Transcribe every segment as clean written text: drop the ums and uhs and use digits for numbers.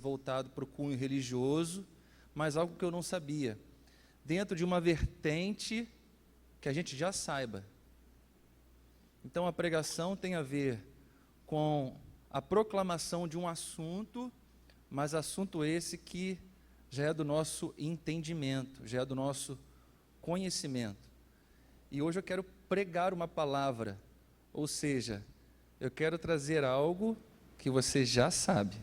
voltado para o cunho religioso, mas algo que eu não sabia, dentro de uma vertente que a gente já saiba. Então a pregação tem a ver com a proclamação de um assunto, mas assunto esse que já é do nosso entendimento, já é do nosso conhecimento. E hoje eu quero pregar uma palavra, ou seja, eu quero trazer algo que você já sabe.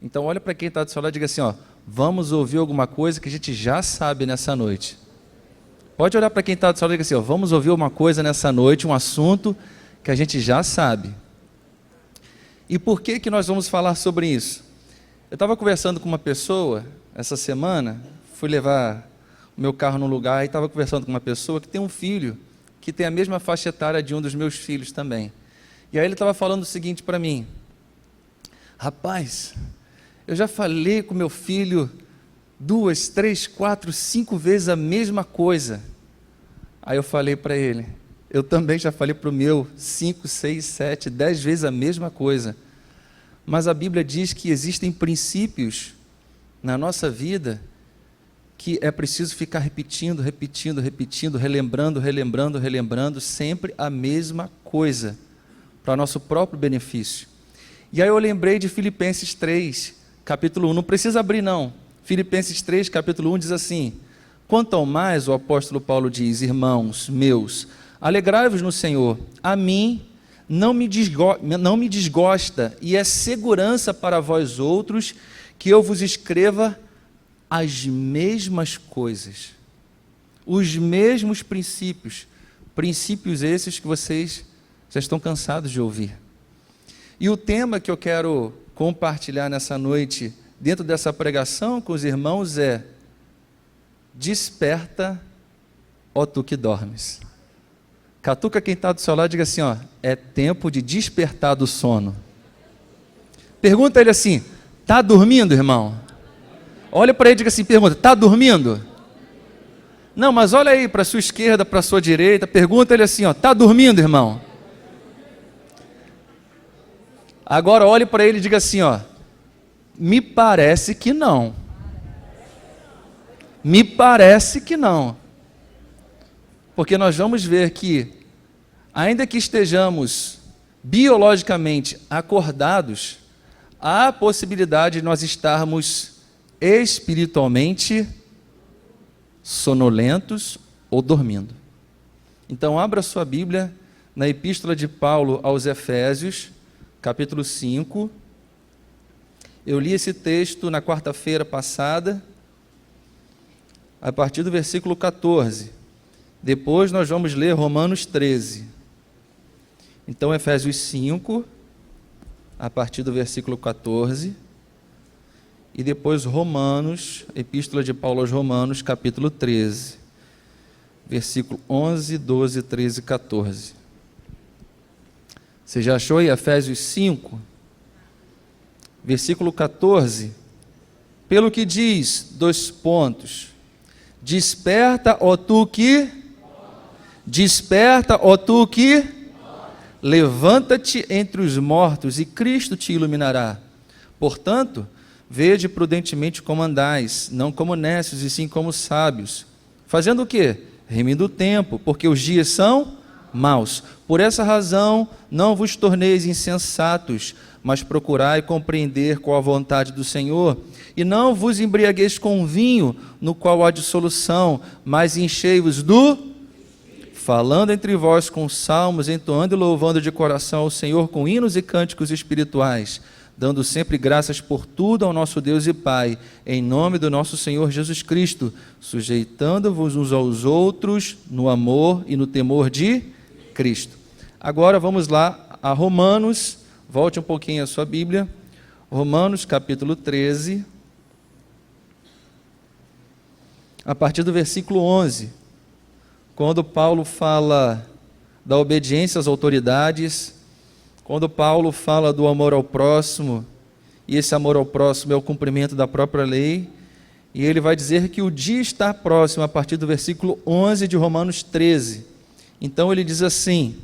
Então olha para quem está do seu lado e diga assim, ó, vamos ouvir alguma coisa que a gente já sabe nessa noite. Pode olhar para quem está do seu lado e diga assim, ó, vamos ouvir uma coisa nessa noite, um assunto que a gente já sabe. E por que nós vamos falar sobre isso? Eu estava conversando com uma pessoa essa semana, fui levar o meu carro num lugar e estava conversando com uma pessoa que tem um filho que tem a mesma faixa etária de um dos meus filhos também. E aí ele estava falando o seguinte para mim, rapaz, eu já falei com meu filho 2, 3, 4, 5 vezes a mesma coisa. Aí eu falei para ele, eu também já falei para o meu 5, 6, 7, 10 vezes a mesma coisa. Mas a Bíblia diz que existem princípios na nossa vida que é preciso ficar repetindo, relembrando, sempre a mesma coisa, para nosso próprio benefício. E aí eu lembrei de Filipenses 3, capítulo 1, não precisa abrir não, Filipenses 3, capítulo 1 diz assim, quanto ao mais o apóstolo Paulo diz, irmãos meus, alegrai-vos no Senhor, a mim não me desgosta, e é segurança para vós outros, que eu vos escreva as mesmas coisas, os mesmos princípios esses que vocês já estão cansados de ouvir. E o tema que eu quero compartilhar nessa noite, dentro dessa pregação com os irmãos é, desperta, ó tu que dormes. Catuca quem está do seu lado e diga assim, ó, é tempo de despertar do sono. Pergunta ele assim, está dormindo, irmão? Olha para ele e diga assim, pergunta, está dormindo? Não, mas olha aí para a sua esquerda, para a sua direita, pergunta ele assim, ó, está dormindo, irmão? Agora olhe para ele e diga assim, ó, me parece que não. Me parece que não. Porque nós vamos ver que, ainda que estejamos biologicamente acordados, há a possibilidade de nós estarmos espiritualmente sonolentos ou dormindo. Então abra sua Bíblia na Epístola de Paulo aos Efésios, capítulo 5, eu li esse texto na quarta-feira passada, a partir do versículo 14, depois nós vamos ler Romanos 13, então Efésios 5, a partir do versículo 14, e depois Romanos, Epístola de Paulo aos Romanos, capítulo 13, versículo 11, 12, 13 e 14. Você já achou aí Efésios 5, versículo 14? Pelo que diz, 2 pontos. Desperta, ó tu que... Desperta, ó tu que... Levanta-te entre os mortos e Cristo te iluminará. Portanto, vede prudentemente como andais, não como necios e sim como sábios. Fazendo o quê? Remindo o tempo, porque os dias são maus. Por essa razão, não vos torneis insensatos, mas procurai compreender qual a vontade do Senhor, e não vos embriagueis com vinho, no qual há dissolução, mas enchei-vos do... falando entre vós com salmos, entoando e louvando de coração ao Senhor com hinos e cânticos espirituais, dando sempre graças por tudo ao nosso Deus e Pai, em nome do nosso Senhor Jesus Cristo, sujeitando-vos uns aos outros no amor e no temor de Cristo. Agora vamos lá a Romanos, volte um pouquinho a sua Bíblia, Romanos capítulo 13, a partir do versículo 11, quando Paulo fala da obediência às autoridades, quando Paulo fala do amor ao próximo, e esse amor ao próximo é o cumprimento da própria lei, e ele vai dizer que o dia está próximo, a partir do versículo 11 de Romanos 13. Então ele diz assim,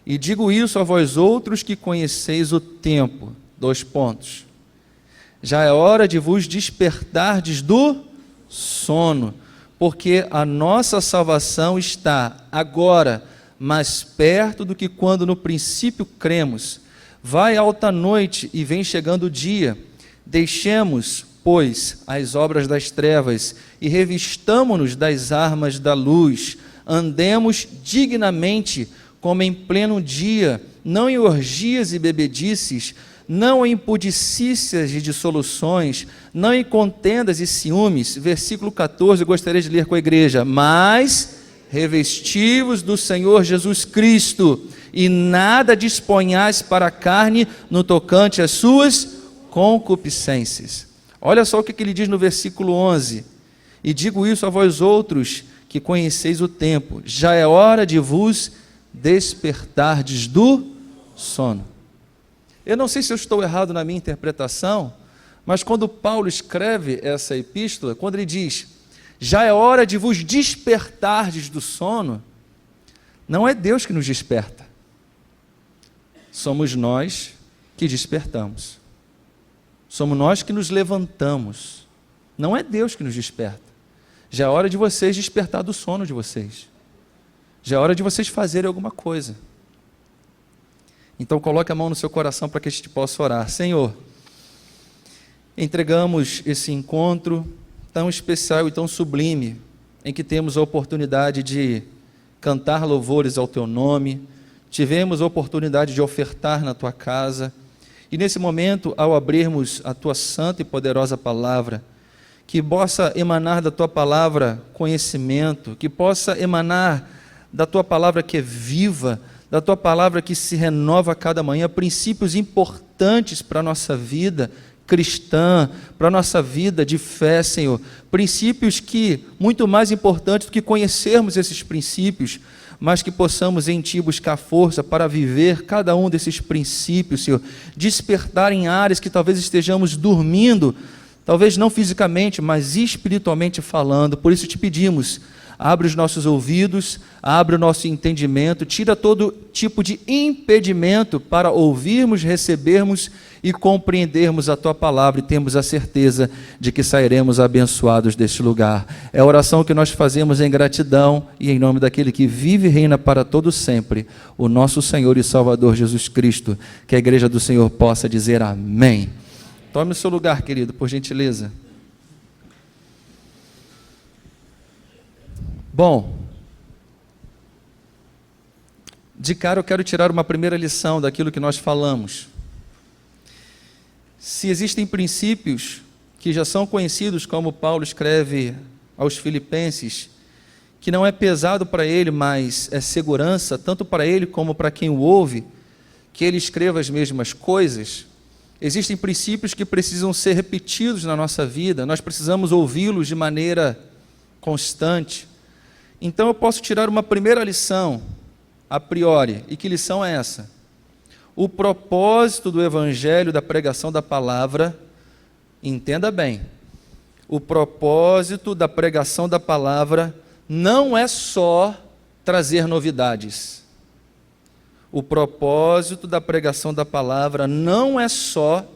e digo isso a vós outros que conheceis o tempo, 2 pontos, já é hora de vos despertardes do sono, porque a nossa salvação está agora mais perto do que quando no princípio cremos. Vai alta noite e vem chegando o dia. Deixemos, pois, as obras das trevas e revistamo-nos das armas da luz. Andemos dignamente, como em pleno dia, não em orgias e bebedices, não em impudicícias e dissoluções, não em contendas e ciúmes. Versículo 14, eu gostaria de ler com a igreja. Mas revesti-vos do Senhor Jesus Cristo, e nada disponhais para a carne no tocante às suas concupiscências. Olha só o que ele diz no versículo 11. E digo isso a vós outros, que conheceis o tempo, já é hora de vos despertardes do sono. Eu não sei se eu estou errado na minha interpretação, mas quando Paulo escreve essa epístola, quando ele diz, já é hora de vos despertardes do sono, não é Deus que nos desperta, somos nós que despertamos, somos nós que nos levantamos, não é Deus que nos desperta. Já é hora de vocês despertar do sono de vocês, já é hora de vocês fazerem alguma coisa. Então coloque a mão no seu coração para que a gente possa orar. Senhor, entregamos esse encontro tão especial e tão sublime, em que temos a oportunidade de cantar louvores ao Teu nome, tivemos a oportunidade de ofertar na Tua casa, e nesse momento, ao abrirmos a Tua santa e poderosa palavra, que possa emanar da Tua palavra conhecimento, que possa emanar da Tua palavra que é viva, da Tua palavra que se renova a cada manhã, princípios importantes para a nossa vida cristã, para a nossa vida de fé, Senhor, princípios que, muito mais importantes do que conhecermos esses princípios, mas que possamos em Ti buscar força para viver cada um desses princípios, Senhor, despertar em áreas que talvez estejamos dormindo, talvez não fisicamente, mas espiritualmente falando. Por isso te pedimos, abre os nossos ouvidos, abre o nosso entendimento, tira todo tipo de impedimento para ouvirmos, recebermos e compreendermos a Tua palavra e termos a certeza de que sairemos abençoados deste lugar. É a oração que nós fazemos em gratidão e em nome daquele que vive e reina para todo sempre, o nosso Senhor e Salvador Jesus Cristo. Que a igreja do Senhor possa dizer amém. Tome o seu lugar, querido, por gentileza. Bom, de cara eu quero tirar uma primeira lição daquilo que nós falamos. Se existem princípios que já são conhecidos, como Paulo escreve aos Filipenses, que não é pesado para ele, mas é segurança, tanto para ele como para quem o ouve, que ele escreva as mesmas coisas. Existem princípios que precisam ser repetidos na nossa vida, nós precisamos ouvi-los de maneira constante. Então eu posso tirar uma primeira lição, a priori, e que lição é essa? O propósito do Evangelho, da pregação da palavra, entenda bem, o propósito da pregação da palavra não é só trazer novidades. O propósito da pregação da palavra não é só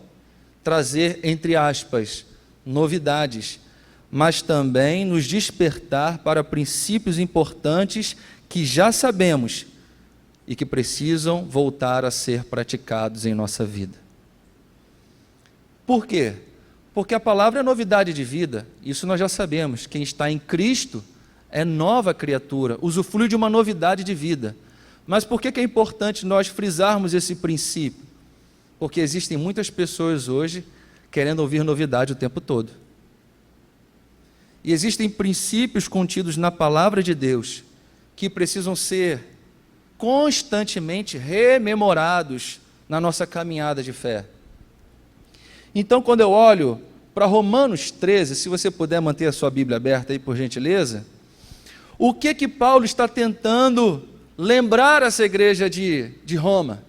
trazer, entre aspas, novidades, mas também nos despertar para princípios importantes que já sabemos e que precisam voltar a ser praticados em nossa vida. Por quê? Porque a palavra é novidade de vida, isso nós já sabemos. Quem está em Cristo é nova criatura, usufrui de uma novidade de vida. Mas por que é importante nós frisarmos esse princípio? Porque existem muitas pessoas hoje querendo ouvir novidade o tempo todo. E existem princípios contidos na palavra de Deus que precisam ser constantemente rememorados na nossa caminhada de fé. Então, quando eu olho para Romanos 13, se você puder manter a sua Bíblia aberta aí, por gentileza, o que Paulo está tentando lembrar essa igreja de Roma?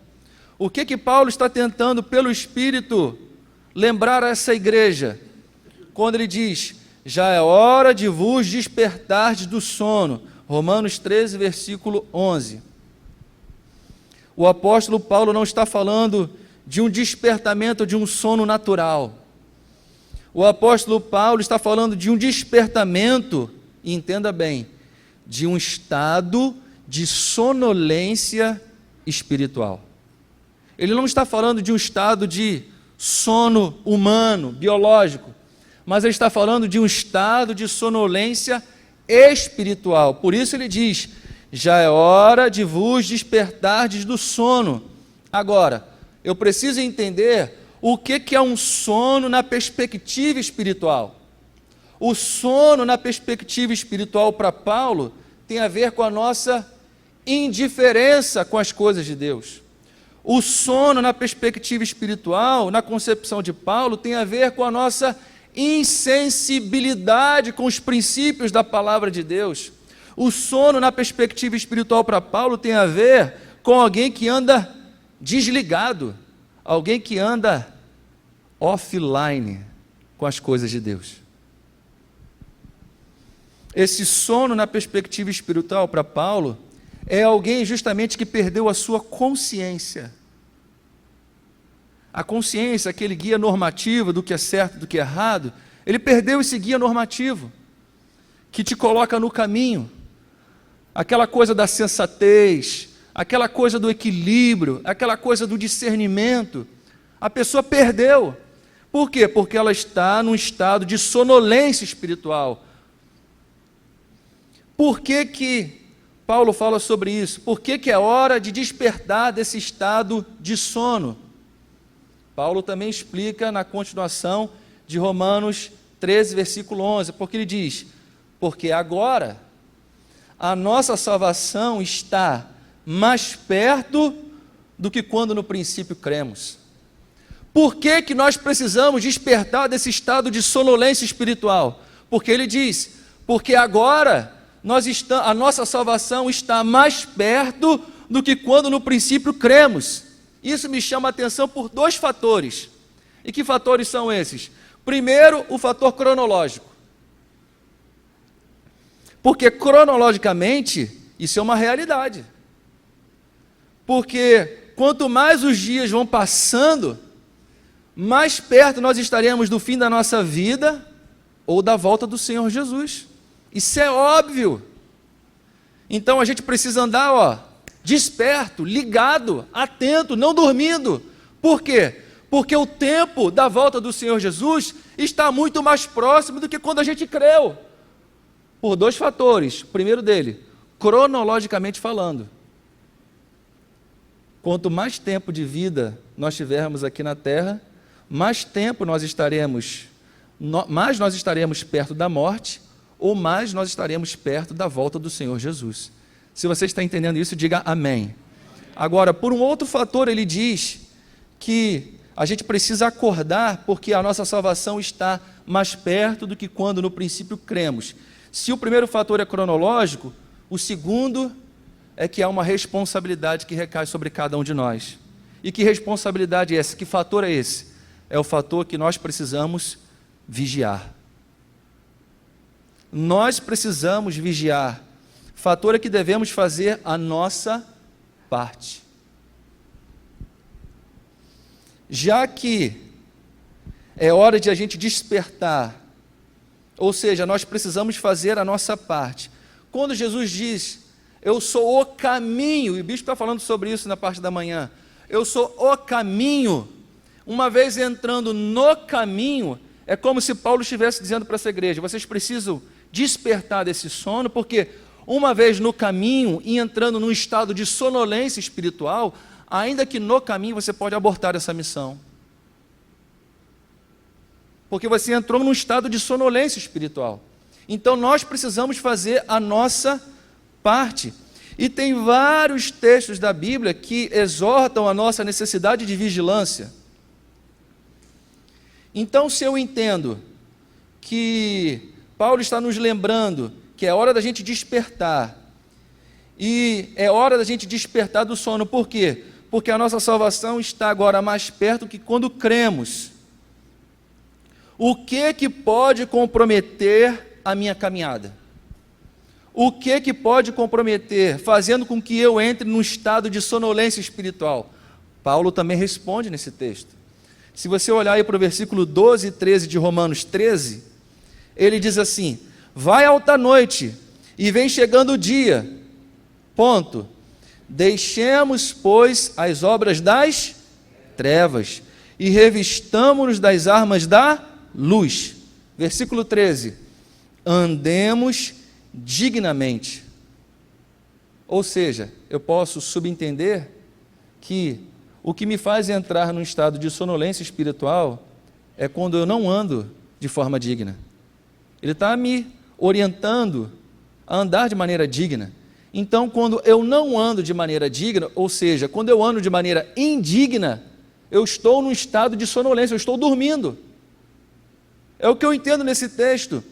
O que Paulo está tentando, pelo Espírito, lembrar essa igreja? Quando ele diz, já é hora de vos despertardes do sono. Romanos 13, versículo 11. O apóstolo Paulo não está falando de um despertamento de um sono natural. O apóstolo Paulo está falando de um despertamento, e entenda bem, de um estado de sonolência espiritual. Ele não está falando de um estado de sono humano, biológico, mas ele está falando de um estado de sonolência espiritual. Por isso ele diz: já é hora de vos despertardes do sono. Agora, eu preciso entender o que é um sono na perspectiva espiritual. O sono na perspectiva espiritual para Paulo tem a ver com a nossa indiferença com as coisas de Deus. O sono na perspectiva espiritual, na concepção de Paulo, tem a ver com a nossa insensibilidade com os princípios da palavra de Deus. O sono na perspectiva espiritual para Paulo tem a ver com alguém que anda desligado, alguém que anda offline com as coisas de Deus. Esse sono na perspectiva espiritual para Paulo é alguém justamente que perdeu a sua consciência. A consciência, aquele guia normativo do que é certo e do que é errado, ele perdeu esse guia normativo, que te coloca no caminho. Aquela coisa da sensatez, aquela coisa do equilíbrio, aquela coisa do discernimento, a pessoa perdeu. Por quê? Porque ela está num estado de sonolência espiritual. Por que Paulo fala sobre isso? Por que é hora de despertar desse estado de sono? Paulo também explica na continuação de Romanos 13, versículo 11, porque ele diz: porque agora a nossa salvação está mais perto do que quando no princípio cremos. Por que nós precisamos despertar desse estado de sonolência espiritual? Porque ele diz: porque agora a nossa salvação está mais perto do que quando no princípio cremos. Isso me chama a atenção por dois fatores. E que fatores são esses? Primeiro, o fator cronológico. Porque cronologicamente, isso é uma realidade. Porque quanto mais os dias vão passando, mais perto nós estaremos do fim da nossa vida ou da volta do Senhor Jesus. Isso é óbvio. Então a gente precisa andar, desperto, ligado, atento, não dormindo. Por quê? Porque o tempo da volta do Senhor Jesus está muito mais próximo do que quando a gente creu. Por dois fatores. O primeiro dele, cronologicamente falando. Quanto mais tempo de vida nós tivermos aqui na terra, mais tempo nós estaremos perto da morte, ou mais nós estaremos perto da volta do Senhor Jesus. Se você está entendendo isso, diga amém. Agora, por um outro fator, ele diz que a gente precisa acordar, porque a nossa salvação está mais perto do que quando no princípio cremos. Se o primeiro fator é cronológico, o segundo é que há uma responsabilidade que recai sobre cada um de nós. E que responsabilidade é essa? Que fator é esse? É o fator que nós precisamos vigiar. Nós precisamos vigiar. Fator é que devemos fazer a nossa parte. Já que é hora de a gente despertar, ou seja, nós precisamos fazer a nossa parte. Quando Jesus diz: eu sou o caminho, e o bispo está falando sobre isso na parte da manhã, eu sou o caminho, uma vez entrando no caminho, é como se Paulo estivesse dizendo para essa igreja: vocês precisam despertar desse sono, porque uma vez no caminho e entrando num estado de sonolência espiritual, ainda que no caminho você pode abortar essa missão. Porque você entrou num estado de sonolência espiritual. Então nós precisamos fazer a nossa parte. E tem vários textos da Bíblia que exortam a nossa necessidade de vigilância. Então, se eu entendo que Paulo está nos lembrando que é hora da gente despertar, e é hora da gente despertar do sono, por quê? Porque a nossa salvação está agora mais perto que quando cremos. O que pode comprometer a minha caminhada? O que pode comprometer, fazendo com que eu entre num estado de sonolência espiritual? Paulo também responde nesse texto. Se você olhar aí para o versículo 12 e 13 de Romanos 13, ele diz assim: vai alta noite, e vem chegando o dia, ponto. Deixemos, pois, as obras das trevas, e revistamo-nos das armas da luz. Versículo 13, andemos dignamente. Ou seja, eu posso subentender que o que me faz entrar num estado de sonolência espiritual é quando eu não ando de forma digna. Ele está me orientando a andar de maneira digna. Então, quando eu não ando de maneira digna, ou seja, quando eu ando de maneira indigna, eu estou num estado de sonolência, eu estou dormindo. É o que eu entendo nesse texto.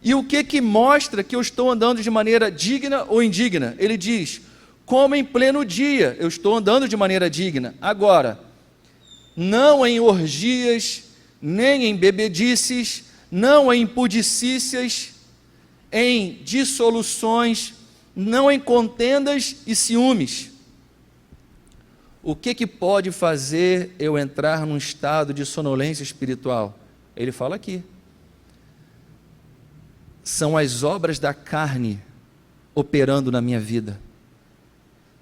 E o que mostra que eu estou andando de maneira digna ou indigna? Ele diz: como em pleno dia, eu estou andando de maneira digna. Agora, não em orgias, nem em bebedices, não em impudicícias, em dissoluções, não em contendas e ciúmes. O que pode fazer eu entrar num estado de sonolência espiritual? Ele fala aqui. São as obras da carne operando na minha vida,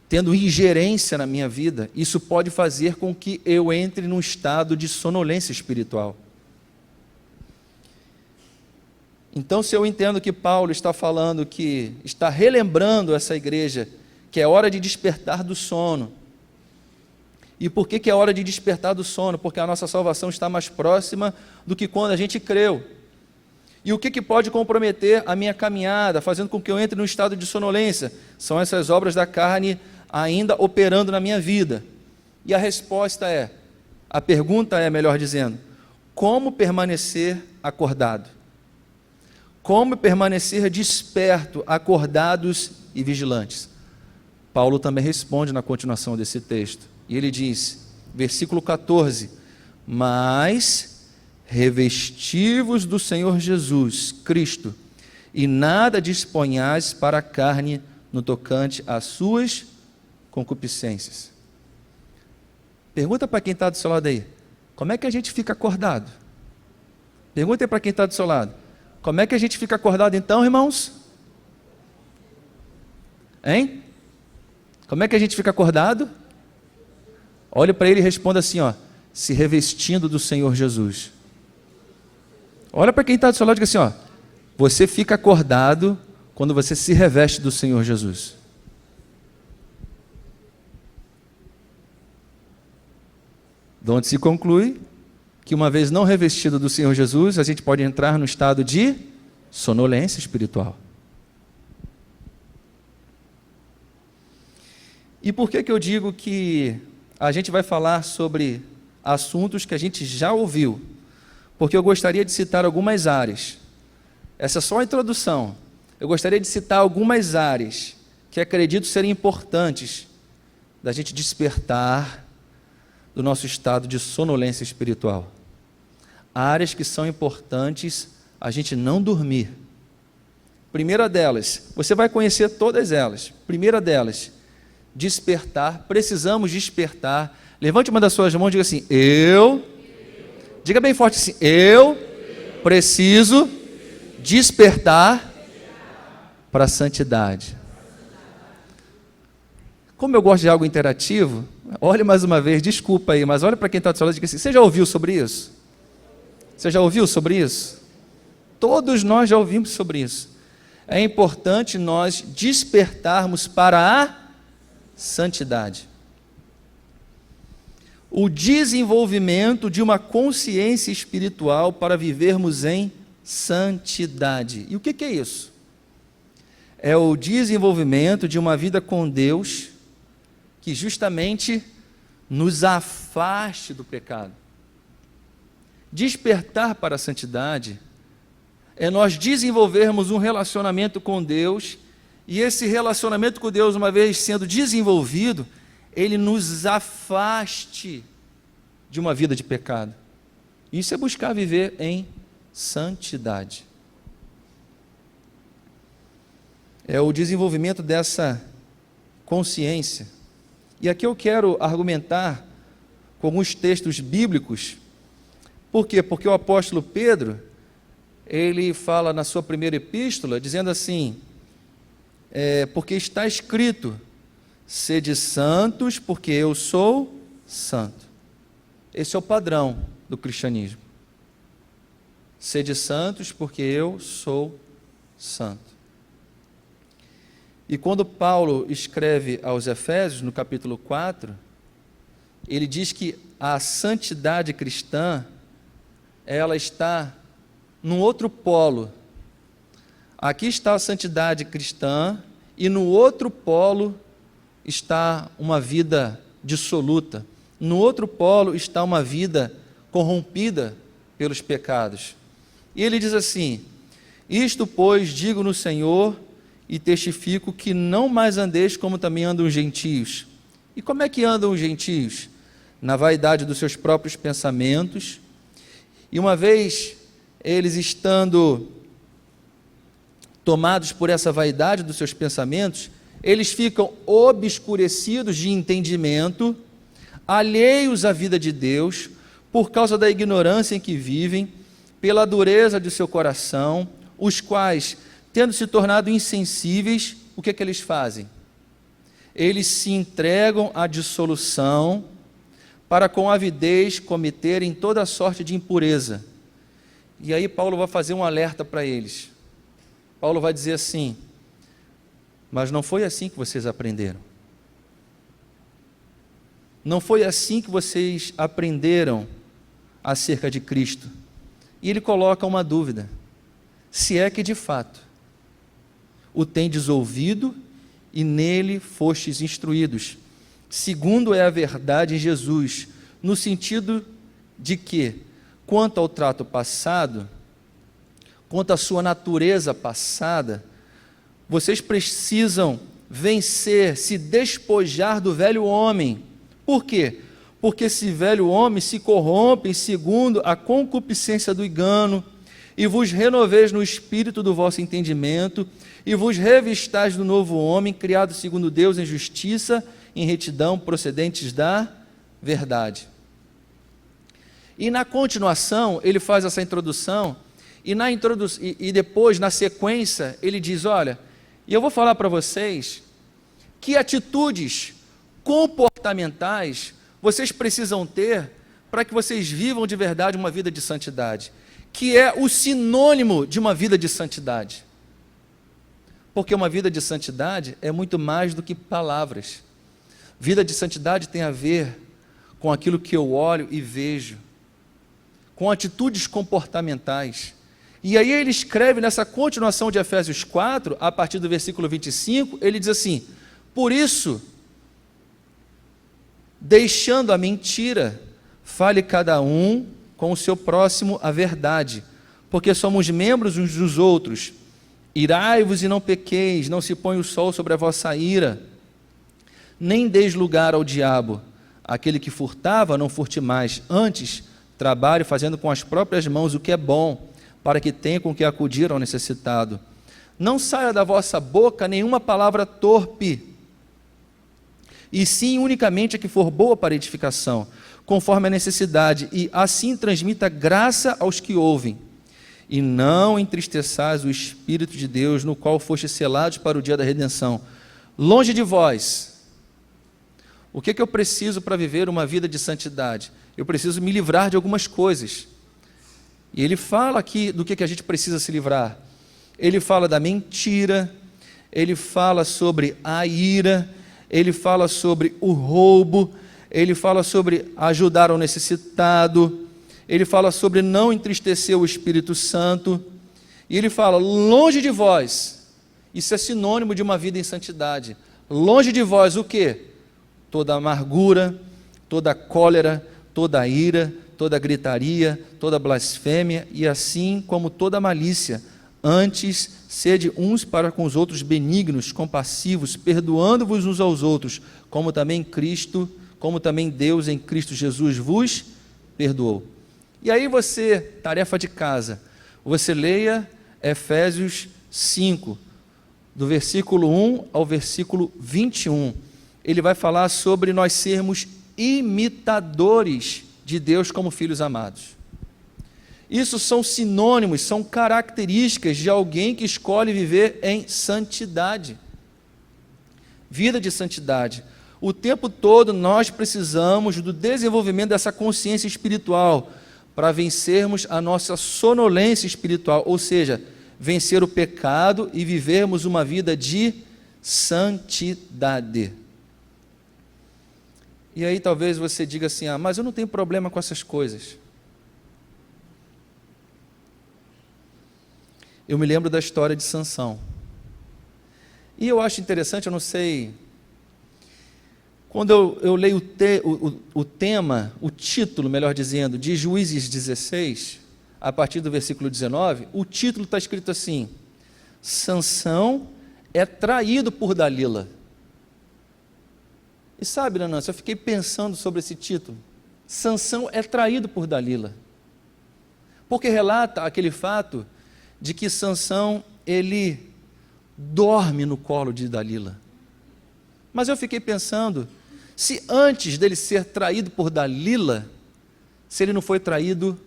tendo ingerência na minha vida. Isso pode fazer com que eu entre num estado de sonolência espiritual. Então, se eu entendo que Paulo está falando que está relembrando essa igreja que é hora de despertar do sono. E por que é hora de despertar do sono? Porque a nossa salvação está mais próxima do que quando a gente creu. E o que pode comprometer a minha caminhada, fazendo com que eu entre num estado de sonolência? São essas obras da carne ainda operando na minha vida. E a resposta é, a pergunta é, melhor dizendo, como permanecer acordado? Como permanecer desperto, acordados e vigilantes? Paulo também responde na continuação desse texto. E ele diz, versículo 14, mas revesti-vos do Senhor Jesus Cristo, e nada disponhais para a carne no tocante às suas concupiscências. Pergunta para quem está do seu lado aí, como é que a gente fica acordado? Pergunta aí para quem está do seu lado, como é que a gente fica acordado então, irmãos? Hein? Como é que a gente fica acordado? Olhe para ele e responda assim, ó, se revestindo do Senhor Jesus. Olha para quem está do seu lado e diga assim, ó, você fica acordado quando você se reveste do Senhor Jesus. De onde se conclui que uma vez não revestido do Senhor Jesus, a gente pode entrar no estado de sonolência espiritual. E por que eu digo que a gente vai falar sobre assuntos que a gente já ouviu? Porque eu gostaria de citar algumas áreas. Essa é só a introdução. Eu gostaria de citar algumas áreas que acredito serem importantes da gente despertar do nosso estado de sonolência espiritual. Áreas que são importantes a gente não dormir. Primeira delas, você vai conhecer todas elas. Primeira delas, despertar, precisamos despertar. Levante uma das suas mãos e diga assim, diga bem forte assim, eu preciso despertar para a santidade. Como eu gosto de algo interativo, olhe mais uma vez, desculpa aí, mas olha para quem está do seu lado e diga assim, você já ouviu sobre isso? Você já ouviu sobre isso? Todos nós já ouvimos sobre isso. É importante nós despertarmos para a santidade. O desenvolvimento de uma consciência espiritual para vivermos em santidade. E o que é isso? É o desenvolvimento de uma vida com Deus que justamente nos afaste do pecado. Despertar para a santidade é nós desenvolvermos um relacionamento com Deus, e esse relacionamento com Deus, uma vez sendo desenvolvido, ele nos afaste de uma vida de pecado. Isso é buscar viver em santidade. É o desenvolvimento dessa consciência. E aqui eu quero argumentar com alguns textos bíblicos. Por quê? Porque o apóstolo Pedro, ele fala na sua primeira epístola, dizendo assim, porque está escrito, sede santos, porque eu sou santo. Esse é o padrão do cristianismo. Sede santos, porque eu sou santo. E quando Paulo escreve aos Efésios, no capítulo 4, ele diz que a santidade cristã, ela está num outro polo. Aqui está a santidade cristã, e no outro polo está uma vida dissoluta. No outro polo está uma vida corrompida pelos pecados. E ele diz assim, isto, pois, digo no Senhor e testifico que não mais andeis como também andam os gentios. E como é que andam os gentios? Na vaidade dos seus próprios pensamentos. E uma vez eles estando tomados por essa vaidade dos seus pensamentos, eles ficam obscurecidos de entendimento, alheios à vida de Deus, por causa da ignorância em que vivem, pela dureza de seu coração, os quais, tendo se tornado insensíveis, o que é que eles fazem? Eles se entregam à dissolução, para com avidez cometerem toda sorte de impureza. E aí Paulo vai fazer um alerta para eles. Paulo vai dizer assim, mas não foi assim que vocês aprenderam. Não foi assim que vocês aprenderam acerca de Cristo. E ele coloca uma dúvida, se é que de fato o tendes ouvido e nele fostes instruídos, segundo é a verdade em Jesus, no sentido de que, quanto ao trato passado, quanto à sua natureza passada, vocês precisam vencer, se despojar do velho homem. Por quê? Porque esse velho homem se corrompe segundo a concupiscência do engano, e vos renoveis no espírito do vosso entendimento, e vos revistais do novo homem, criado segundo Deus em justiça, em retidão, procedentes da verdade. E na continuação, ele faz essa introdução, e depois, na sequência, ele diz, olha, e eu vou falar para vocês que atitudes comportamentais vocês precisam ter para que vocês vivam de verdade uma vida de santidade, que é o sinônimo de uma vida de santidade. Porque uma vida de santidade é muito mais do que palavras. Vida de santidade tem a ver com aquilo que eu olho e vejo, com atitudes comportamentais. E aí ele escreve nessa continuação de Efésios 4, a partir do versículo 25, ele diz assim, por isso, deixando a mentira, fale cada um com o seu próximo a verdade, porque somos membros uns dos outros. Irai-vos e não pequeis, não se põe o sol sobre a vossa ira, nem deis lugar ao diabo. Aquele que furtava, não furte mais, antes trabalhe fazendo com as próprias mãos o que é bom, para que tenha com que acudir ao necessitado. Não saia da vossa boca nenhuma palavra torpe, e sim unicamente a que for boa para edificação, conforme a necessidade, e assim transmita graça aos que ouvem. E não entristeçais o Espírito de Deus, no qual foste selados para o dia da redenção. Longe de vós. O que eu preciso para viver uma vida de santidade? Eu preciso me livrar de algumas coisas. E ele fala aqui do que a gente precisa se livrar. Ele fala da mentira, ele fala sobre a ira, ele fala sobre o roubo, ele fala sobre ajudar ao necessitado, ele fala sobre não entristecer o Espírito Santo, e ele fala, longe de vós, isso é sinônimo de uma vida em santidade, longe de vós o quê? Toda amargura, toda cólera, toda ira, toda gritaria, toda blasfêmia, e assim como toda malícia. Antes, sede uns para com os outros benignos, compassivos, perdoando-vos uns aos outros, como também Deus em Cristo Jesus vos perdoou. E aí você, tarefa de casa, você leia Efésios 5, do versículo 1 ao versículo 21. Ele vai falar sobre nós sermos imitadores de Deus como filhos amados. Isso são sinônimos, são características de alguém que escolhe viver em santidade. Vida de santidade. O tempo todo nós precisamos do desenvolvimento dessa consciência espiritual para vencermos a nossa sonolência espiritual, ou seja, vencer o pecado e vivermos uma vida de santidade. E aí talvez você diga assim, mas eu não tenho problema com essas coisas. Eu me lembro da história de Sansão. E eu acho interessante, eu não sei, quando eu leio o tema, o título, melhor dizendo, de Juízes 16, a partir do versículo 19, o título está escrito assim: Sansão é traído por Dalila. E sabe, Nanança, eu fiquei pensando sobre esse título. Sansão é traído por Dalila. Porque relata aquele fato de que Sansão, ele dorme no colo de Dalila. Mas eu fiquei pensando, se antes dele ser traído por Dalila, se ele não foi traído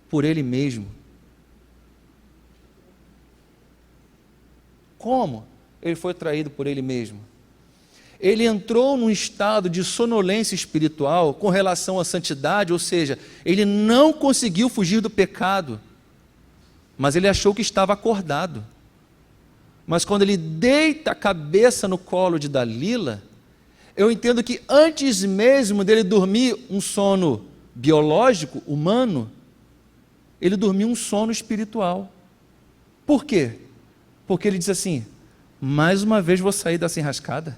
por ele mesmo. Como ele foi traído por ele mesmo? Ele entrou num estado de sonolência espiritual com relação à santidade, ou seja, ele não conseguiu fugir do pecado, mas ele achou que estava acordado. Mas quando ele deita a cabeça no colo de Dalila, eu entendo que antes mesmo dele dormir um sono biológico, humano, ele dormiu um sono espiritual. Por quê? Porque ele diz assim, mais uma vez vou sair dessa enrascada.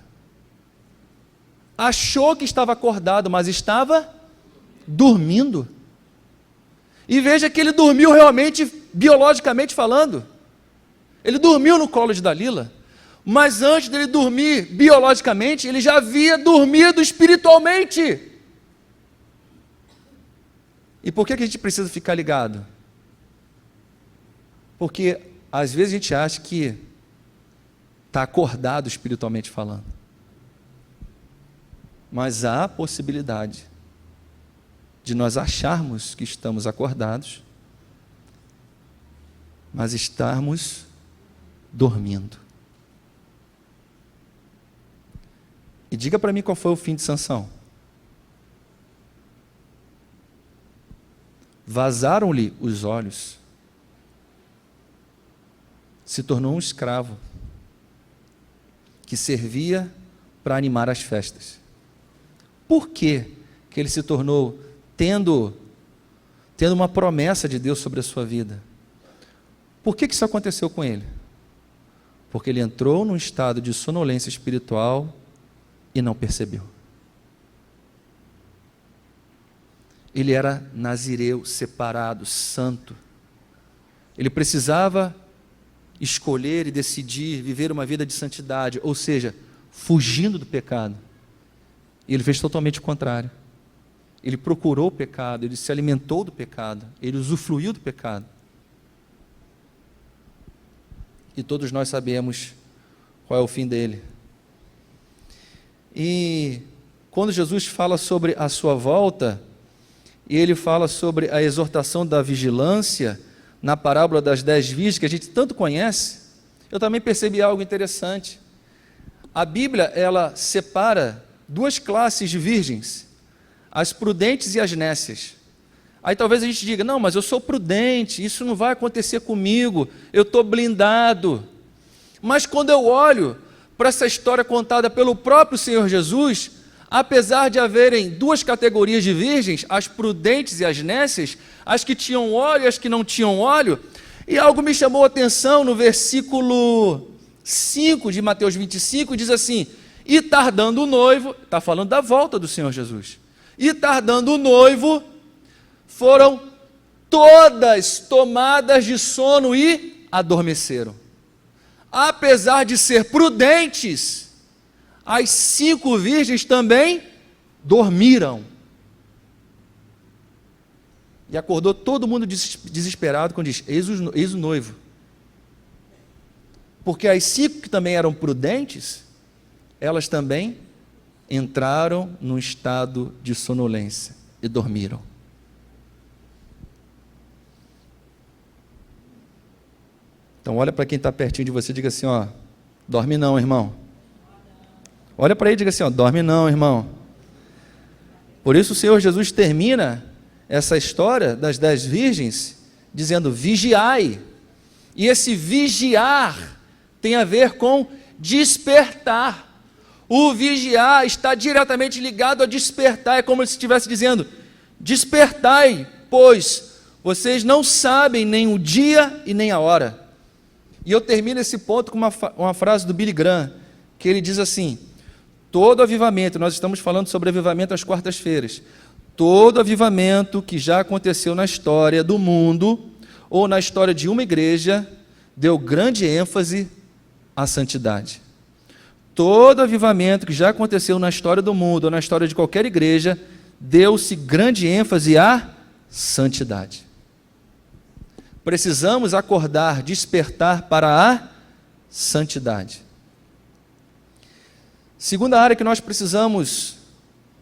Achou que estava acordado, mas estava dormindo. E veja que ele dormiu realmente, biologicamente falando. Ele dormiu no colo de Dalila, mas antes dele dormir biologicamente, ele já havia dormido espiritualmente. E por que a gente precisa ficar ligado? Porque às vezes a gente acha que está acordado espiritualmente falando. Mas há a possibilidade de nós acharmos que estamos acordados, mas estarmos dormindo. E diga para mim qual foi o fim de Sansão. Vazaram-lhe os olhos, se tornou um escravo, que servia para animar as festas. Por que ele se tornou, tendo uma promessa de Deus sobre a sua vida? Por que isso aconteceu com ele? Porque ele entrou num estado de sonolência espiritual e não percebeu. Ele era nazireu, separado, santo. Ele precisava escolher e decidir viver uma vida de santidade, ou seja, fugindo do pecado. E ele fez totalmente o contrário. Ele procurou o pecado, ele se alimentou do pecado, ele usufruiu do pecado. E todos nós sabemos qual é o fim dele. E quando Jesus fala sobre a sua volta, e ele fala sobre a exortação da vigilância, na parábola das 10 virgens, que a gente tanto conhece, eu também percebi algo interessante. A Bíblia, ela separa duas classes de virgens, as prudentes e as nécias. Aí talvez a gente diga, não, mas eu sou prudente, isso não vai acontecer comigo, eu estou blindado. Mas quando eu olho para essa história contada pelo próprio Senhor Jesus, apesar de haverem duas categorias de virgens, as prudentes e as nécias, as que tinham óleo e as que não tinham óleo, e algo me chamou a atenção no versículo 5 de Mateus 25, diz assim, e tardando o noivo, está falando da volta do Senhor Jesus, e tardando o noivo, foram todas tomadas de sono e adormeceram. Apesar de ser prudentes, as 5 virgens também dormiram. E acordou todo mundo desesperado quando diz, eis o noivo. Porque as 5 que também eram prudentes, elas também entraram num estado de sonolência e dormiram. Então olha para quem está pertinho de você e diga assim, ó, dorme não, irmão. Olha para ele e diga assim, ó, dorme não, irmão. Por isso o Senhor Jesus termina essa história das 10 virgens dizendo, vigiai. E esse vigiar tem a ver com despertar. O vigiar está diretamente ligado a despertar. É como se estivesse dizendo, despertai, pois vocês não sabem nem o dia e nem a hora. E eu termino esse ponto com uma frase do Billy Graham, que ele diz assim, todo avivamento, nós estamos falando sobre avivamento às quartas-feiras, todo avivamento que já aconteceu na história do mundo, ou na história de uma igreja, deu grande ênfase à santidade. Todo avivamento que já aconteceu na história do mundo, ou na história de qualquer igreja, deu-se grande ênfase à santidade. Precisamos acordar, despertar para a santidade. Segunda área que nós precisamos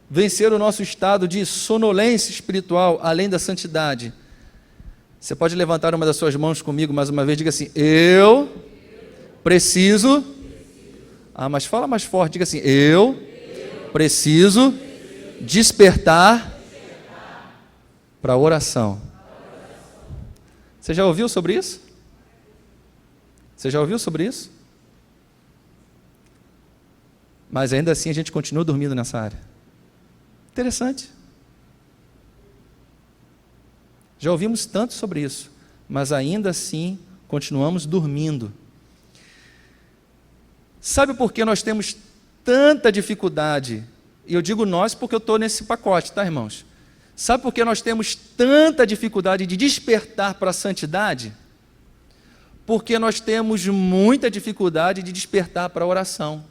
vencer o nosso estado de sonolência espiritual, além da santidade. Você pode levantar uma das suas mãos comigo mais uma vez, diga assim, eu preciso, mas fala mais forte, diga assim, eu preciso despertar para a oração. Você já ouviu sobre isso? Você já ouviu sobre isso? Mas ainda assim a gente continua dormindo nessa área. Interessante. Já ouvimos tanto sobre isso, mas ainda assim continuamos dormindo. Sabe por que nós temos tanta dificuldade? E eu digo nós porque eu estou nesse pacote, tá, irmãos? Sabe por que nós temos tanta dificuldade de despertar para a santidade? Porque nós temos muita dificuldade de despertar para a oração.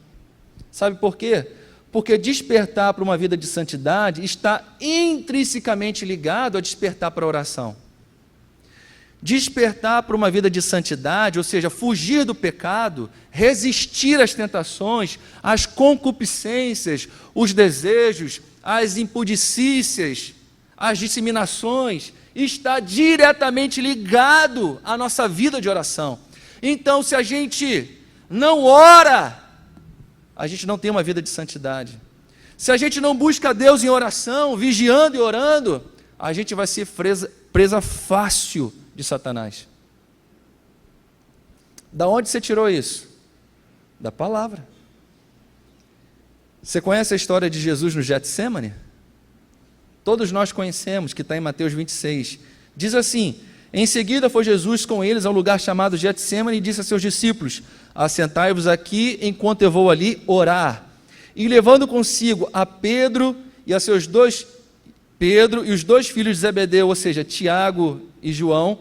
Sabe por quê? Porque despertar para uma vida de santidade está intrinsecamente ligado a despertar para a oração. Despertar para uma vida de santidade, ou seja, fugir do pecado, resistir às tentações, às concupiscências, os desejos, às impudicícias, as disseminações, está diretamente ligado à nossa vida de oração. Então, se a gente não ora, a gente não tem uma vida de santidade. Se a gente não busca Deus em oração, vigiando e orando, a gente vai ser presa fácil de Satanás. Da onde você tirou isso? Da palavra. Você conhece a história de Jesus no Getsêmani? Todos nós conhecemos, que está em Mateus 26. Diz assim, em seguida foi Jesus com eles a um lugar chamado Getsêmani e disse a seus discípulos, assentai-vos aqui enquanto eu vou ali orar. E levando consigo a Pedro e os dois filhos de Zebedeu, ou seja, Tiago e João,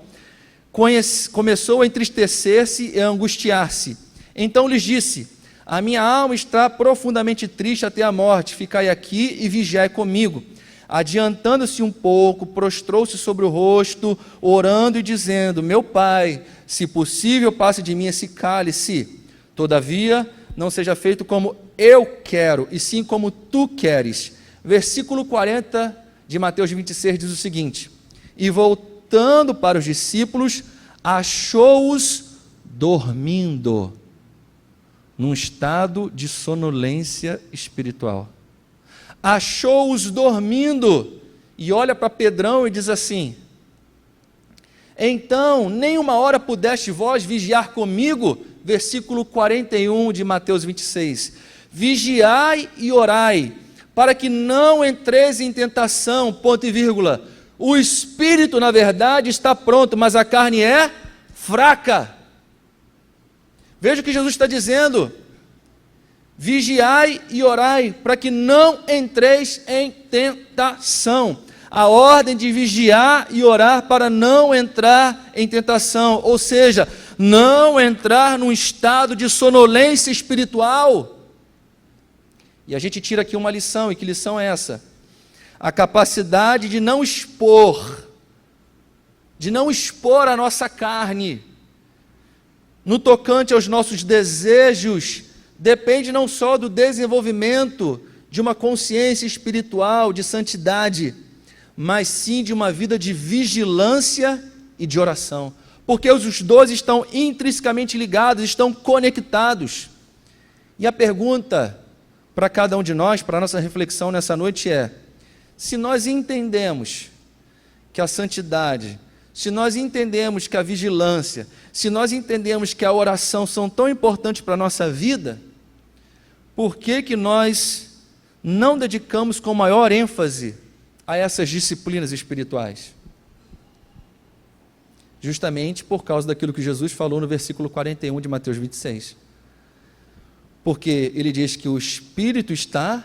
começou a entristecer-se e a angustiar-se. Então lhes disse, a minha alma está profundamente triste até a morte, ficai aqui e vigiai comigo. Adiantando-se um pouco, prostrou-se sobre o rosto, orando e dizendo, meu Pai, se possível, passe de mim esse cálice. Todavia, não seja feito como eu quero, e sim como tu queres. Versículo 40 de Mateus 26 diz o seguinte, e voltando para os discípulos, achou-os dormindo, num estado de sonolência espiritual. Achou-os dormindo, e olha para Pedrão e diz assim, então, nem uma hora pudeste vós vigiar comigo, versículo 41 de Mateus 26, vigiai e orai, para que não entreis em tentação, ponto e vírgula, o espírito na verdade está pronto, mas a carne é fraca. Veja o que Jesus está dizendo, vigiai e orai, para que não entreis em tentação. A ordem de vigiar e orar para não entrar em tentação, ou seja, não entrar num estado de sonolência espiritual. E a gente tira aqui uma lição, e que lição é essa? A capacidade de não expor a nossa carne, no tocante aos nossos desejos, depende não só do desenvolvimento de uma consciência espiritual, de santidade, mas sim de uma vida de vigilância e de oração. Porque os dois estão intrinsecamente ligados, estão conectados. E a pergunta para cada um de nós, para a nossa reflexão nessa noite é: se nós entendemos que a santidade, se nós entendemos que a vigilância, se nós entendemos que a oração são tão importantes para a nossa vida, por que nós não dedicamos com maior ênfase a essas disciplinas espirituais? Justamente por causa daquilo que Jesus falou no versículo 41 de Mateus 26. Porque ele diz que o espírito está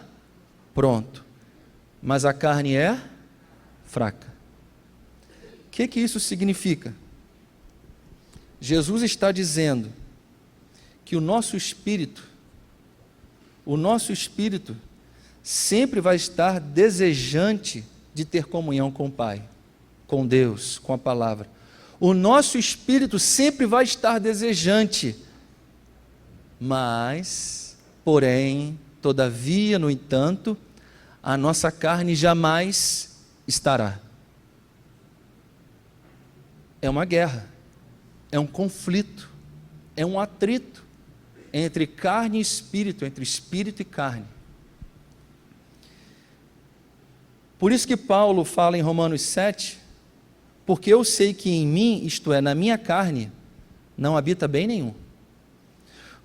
pronto, mas a carne é fraca. O que isso significa? Jesus está dizendo que o nosso espírito sempre vai estar desejante de ter comunhão com o Pai, com Deus, com a palavra. O nosso espírito sempre vai estar desejante, mas, porém, todavia, no entanto, a nossa carne jamais estará. É uma guerra, é um conflito, é um atrito entre carne e espírito, entre espírito e carne. Por isso que Paulo fala em Romanos 7, porque eu sei que em mim, isto é, na minha carne, não habita bem nenhum.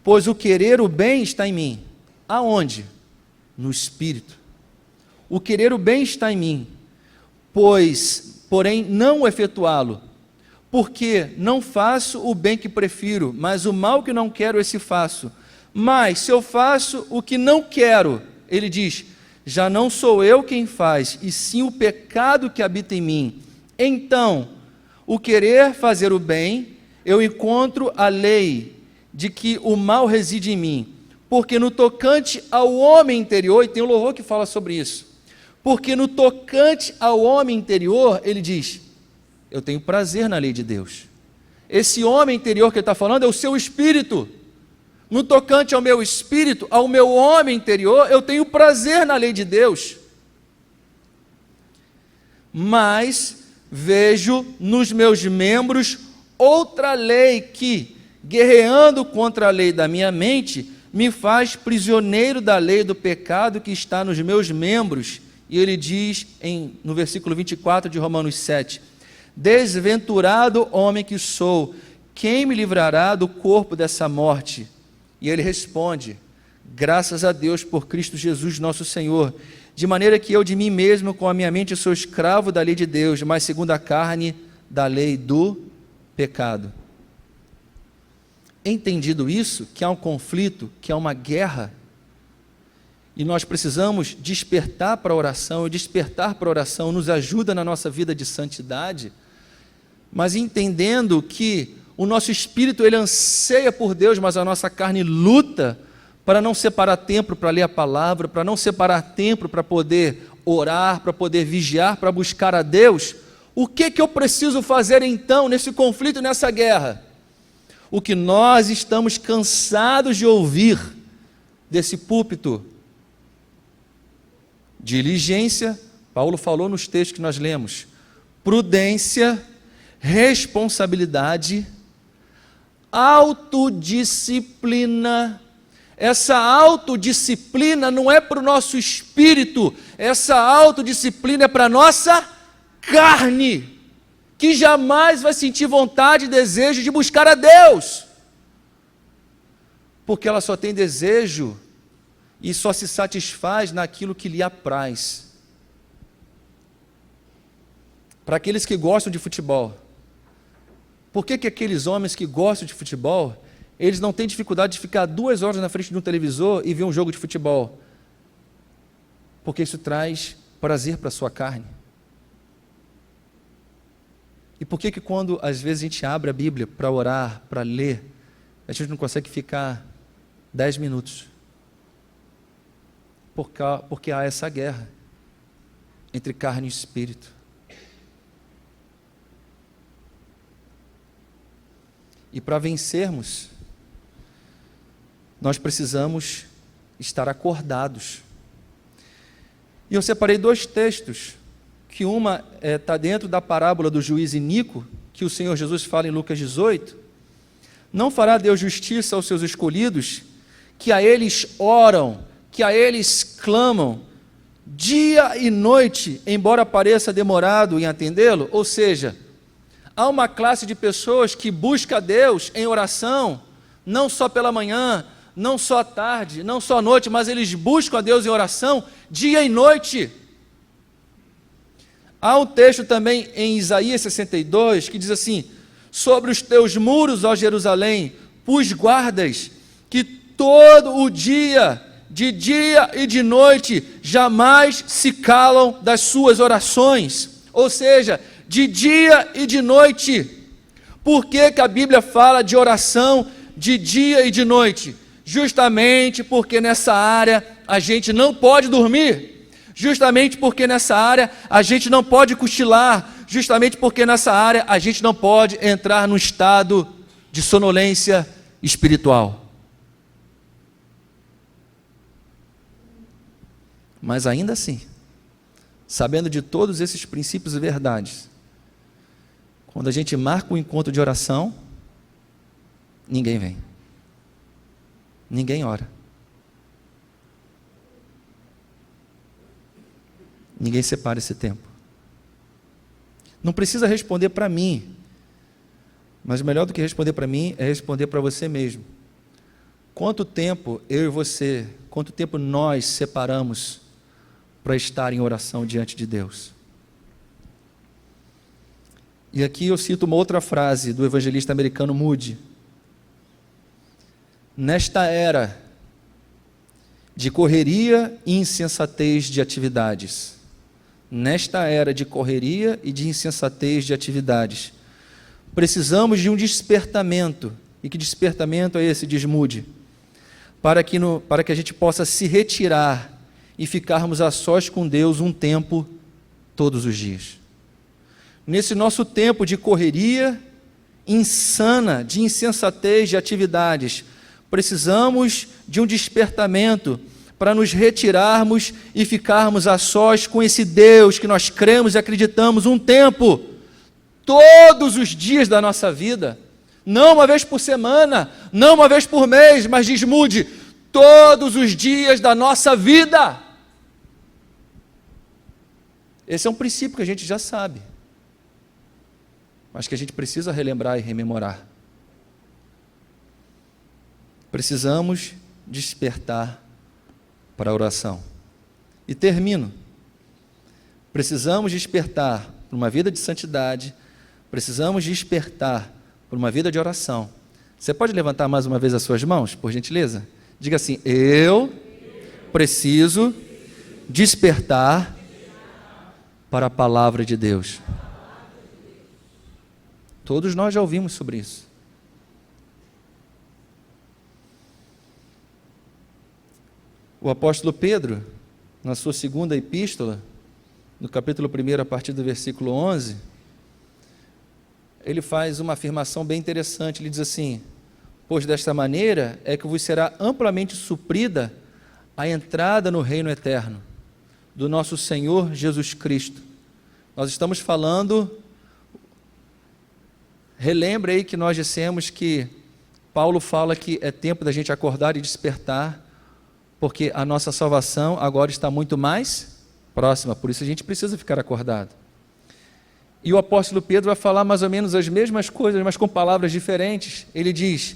Pois o querer o bem está em mim. Aonde? No espírito. O querer o bem está em mim, porém não o efetuá-lo. Porque não faço o bem que prefiro, mas o mal que não quero, esse faço. Mas se eu faço o que não quero, ele diz, já não sou eu quem faz, e sim o pecado que habita em mim. Então, o querer fazer o bem, eu encontro a lei de que o mal reside em mim. Porque no tocante ao homem interior, e tem um louvor que fala sobre isso, porque no tocante ao homem interior, ele diz, eu tenho prazer na lei de Deus. Esse homem interior que ele está falando é o seu espírito. No tocante ao meu espírito, ao meu homem interior, eu tenho prazer na lei de Deus. Mas vejo nos meus membros outra lei que, guerreando contra a lei da minha mente, me faz prisioneiro da lei do pecado que está nos meus membros. E ele diz no versículo 24 de Romanos 7, desventurado homem que sou, quem me livrará do corpo dessa morte? E ele responde, graças a Deus por Cristo Jesus nosso Senhor, de maneira que eu de mim mesmo, com a minha mente, sou escravo da lei de Deus, mas segundo a carne, da lei do pecado. Entendido isso, que há um conflito, que há uma guerra, e nós precisamos despertar para a oração, e despertar para a oração nos ajuda na nossa vida de santidade, mas entendendo que o nosso espírito ele anseia por Deus, mas a nossa carne luta para não separar tempo para ler a palavra, para não separar tempo para poder orar, para poder vigiar, para buscar a Deus. O que eu preciso fazer então nesse conflito, nessa guerra? O que nós estamos cansados de ouvir desse púlpito. Diligência, Paulo falou nos textos que nós lemos, prudência, responsabilidade, autodisciplina. Essa autodisciplina não é para o nosso espírito, essa autodisciplina é para a nossa carne, que jamais vai sentir vontade e desejo de buscar a Deus, porque ela só tem desejo e só se satisfaz naquilo que lhe apraz. Para aqueles que gostam de futebol, por que aqueles homens que gostam de futebol, eles não têm dificuldade de ficar 2 horas na frente de um televisor e ver um jogo de futebol? Porque isso traz prazer para a sua carne. E por que quando às vezes a gente abre a Bíblia para orar, para ler, a gente não consegue ficar 10 minutos? Porque há essa guerra entre carne e espírito. E para vencermos, nós precisamos estar acordados. E eu separei 2 textos, que uma está dentro da parábola do juiz iníquo, que o Senhor Jesus fala em Lucas 18. Não fará Deus justiça aos seus escolhidos, que a eles oram, que a eles clamam, dia e noite, embora pareça demorado em atendê-lo? Ou seja, há uma classe de pessoas que busca a Deus em oração, não só pela manhã, não só à tarde, não só à noite, mas eles buscam a Deus em oração dia e noite. Há um texto também em Isaías 62 que diz assim: sobre os teus muros, ó Jerusalém, pus guardas que todo o dia, de dia e de noite, jamais se calam das suas orações. Ou seja, de dia e de noite. Por que que a Bíblia fala de oração de dia e de noite? Justamente porque nessa área a gente não pode dormir, justamente porque nessa área a gente não pode cochilar, justamente porque nessa área a gente não pode entrar num estado de sonolência espiritual. Mas ainda assim, sabendo de todos esses princípios e verdades, quando a gente marca um encontro de oração, ninguém vem. Ninguém ora. Ninguém separa esse tempo. Não precisa responder para mim, mas melhor do que responder para mim é responder para você mesmo. Quanto tempo eu e você, quanto tempo nós separamos para estar em oração diante de Deus? E aqui eu cito uma outra frase do evangelista americano Moody. Nesta era de correria e insensatez de atividades, nesta era de correria e de insensatez de atividades, precisamos de um despertamento. E que despertamento é esse, diz Moody? Para que a gente possa se retirar e ficarmos a sós com Deus um tempo todos os dias. Nesse nosso tempo de correria insana, de insensatez de atividades, precisamos de um despertamento para nos retirarmos e ficarmos a sós com esse Deus que nós cremos e acreditamos um tempo, todos os dias da nossa vida, não uma vez por semana, não uma vez por mês, mas diz Moody, todos os dias da nossa vida. Esse é um princípio que a gente já sabe, mas que a gente precisa relembrar e rememorar. Precisamos despertar para a oração. E termino. Precisamos despertar para uma vida de santidade, precisamos despertar para uma vida de oração. Você pode levantar mais uma vez as suas mãos, por gentileza? Diga assim: eu preciso despertar para a palavra de Deus. Todos nós já ouvimos sobre isso. O apóstolo Pedro, na sua segunda epístola, no capítulo 1, a partir do versículo 11, ele faz uma afirmação bem interessante. Ele diz assim: pois desta maneira é que vos será amplamente suprida a entrada no reino eterno do nosso Senhor Jesus Cristo. Nós estamos falando, relembre aí que nós dissemos que Paulo fala que é tempo da gente acordar e despertar, porque a nossa salvação agora está muito mais próxima, por isso a gente precisa ficar acordado. E o apóstolo Pedro vai falar mais ou menos as mesmas coisas, mas com palavras diferentes. Ele diz: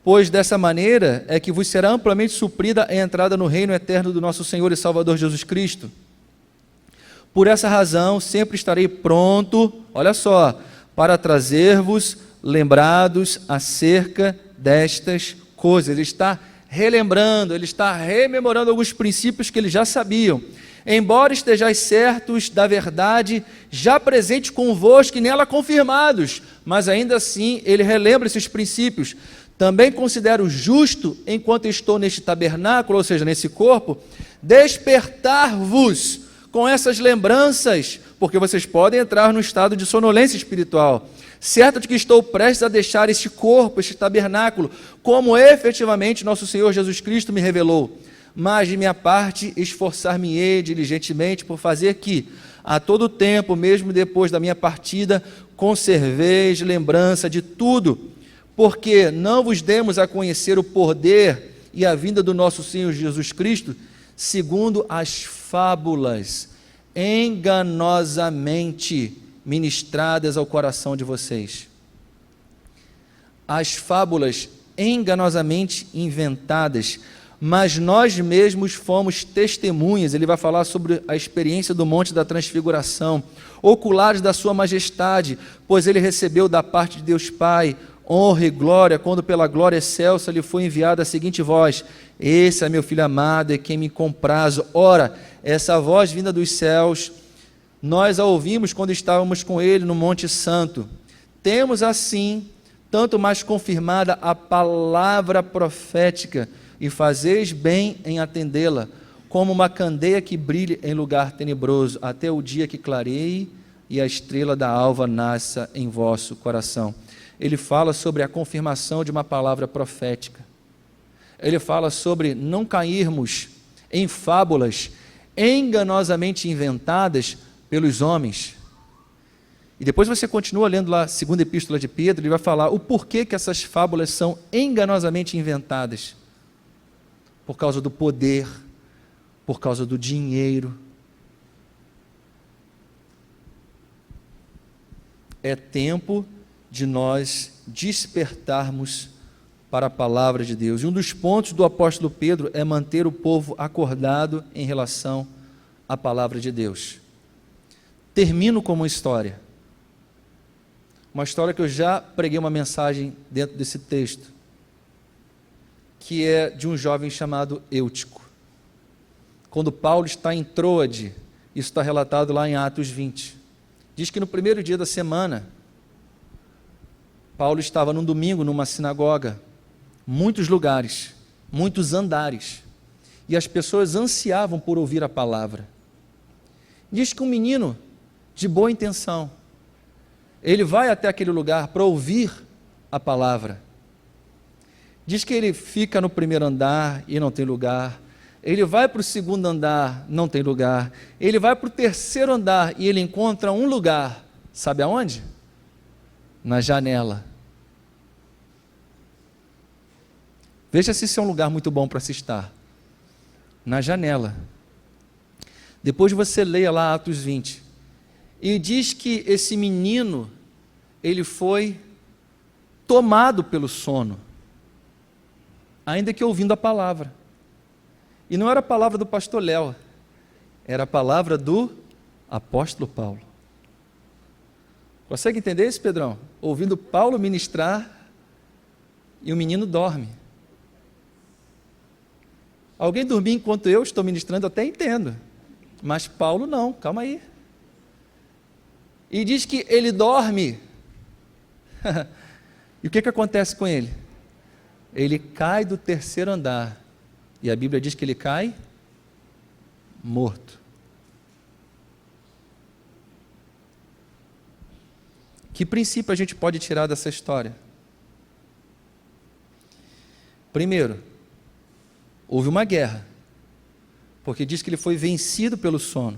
pois dessa maneira é que vos será amplamente suprida a entrada no reino eterno do nosso Senhor e Salvador Jesus Cristo. Por essa razão, sempre estarei pronto, olha só, para trazer-vos lembrados acerca destas coisas. Ele está relembrando, ele está rememorando alguns princípios que eles já sabiam. Embora estejais certos da verdade, já presente convosco e nela confirmados, mas ainda assim ele relembra esses princípios. Também considero justo, enquanto estou neste tabernáculo, ou seja, nesse corpo, despertar-vos com essas lembranças, porque vocês podem entrar no estado de sonolência espiritual, certo de que estou prestes a deixar este corpo, este tabernáculo, como efetivamente nosso Senhor Jesus Cristo me revelou. mas de minha parte esforçar-me-ei diligentemente por fazer que, a todo tempo, mesmo depois da minha partida, conserveis lembrança de tudo, porque não vos demos a conhecer o poder e a vinda do nosso Senhor Jesus Cristo, segundo as fábulas enganosamente ministradas ao coração de vocês. As fábulas enganosamente inventadas, mas nós mesmos fomos testemunhas. Ele vai falar sobre a experiência do Monte da Transfiguração, oculares da sua majestade, pois ele recebeu da parte de Deus Pai honra e glória, quando pela glória excelsa lhe foi enviada a seguinte voz: esse é meu Filho amado, é quem me comprazo. Ora, essa voz vinda dos céus, nós a ouvimos quando estávamos com ele no Monte Santo. Temos assim, tanto mais confirmada a palavra profética, e fazeis bem em atendê-la, como uma candeia que brilha em lugar tenebroso, até o dia que clareie e a estrela da alva nasça em vosso coração. Ele fala sobre a confirmação de uma palavra profética. Ele fala sobre não cairmos em fábulas enganosamente inventadas pelos homens. E depois você continua lendo lá a segunda epístola de Pedro, ele vai falar o porquê que essas fábulas são enganosamente inventadas. Por causa do poder, por causa do dinheiro. É tempo de nós despertarmos para a palavra de Deus. E um dos pontos do apóstolo Pedro é manter o povo acordado em relação à palavra de Deus. Termino com uma história que eu já preguei uma mensagem dentro desse texto, que é de um jovem chamado Eutico. Quando Paulo está em Troade, isso está relatado lá em Atos 20. Diz que no primeiro dia da semana, Paulo estava num domingo numa sinagoga, muitos lugares, muitos andares, e as pessoas ansiavam por ouvir a palavra. Diz que um menino de boa intenção, ele vai até aquele lugar para ouvir a palavra. Diz que ele fica no primeiro andar e não tem lugar. Ele vai para o segundo andar, não tem lugar. Ele vai para o terceiro andar e ele encontra um lugar. Sabe aonde? Na janela. Veja se isso é um lugar muito bom para se estar. Na janela. Depois você leia lá Atos 20. E diz que esse menino, ele foi tomado pelo sono, ainda que ouvindo a palavra. E não era a palavra do pastor Léo, era a palavra do apóstolo Paulo. Consegue entender isso, Pedrão? Ouvindo Paulo ministrar e o menino dorme. Alguém dormir enquanto eu estou ministrando, eu até entendo, mas Paulo não, calma aí. E diz que ele dorme. E o que acontece com ele? Ele cai do terceiro andar, e a Bíblia diz que ele cai morto. Que princípio a gente pode tirar dessa história? Primeiro, houve uma guerra, porque diz que ele foi vencido pelo sono.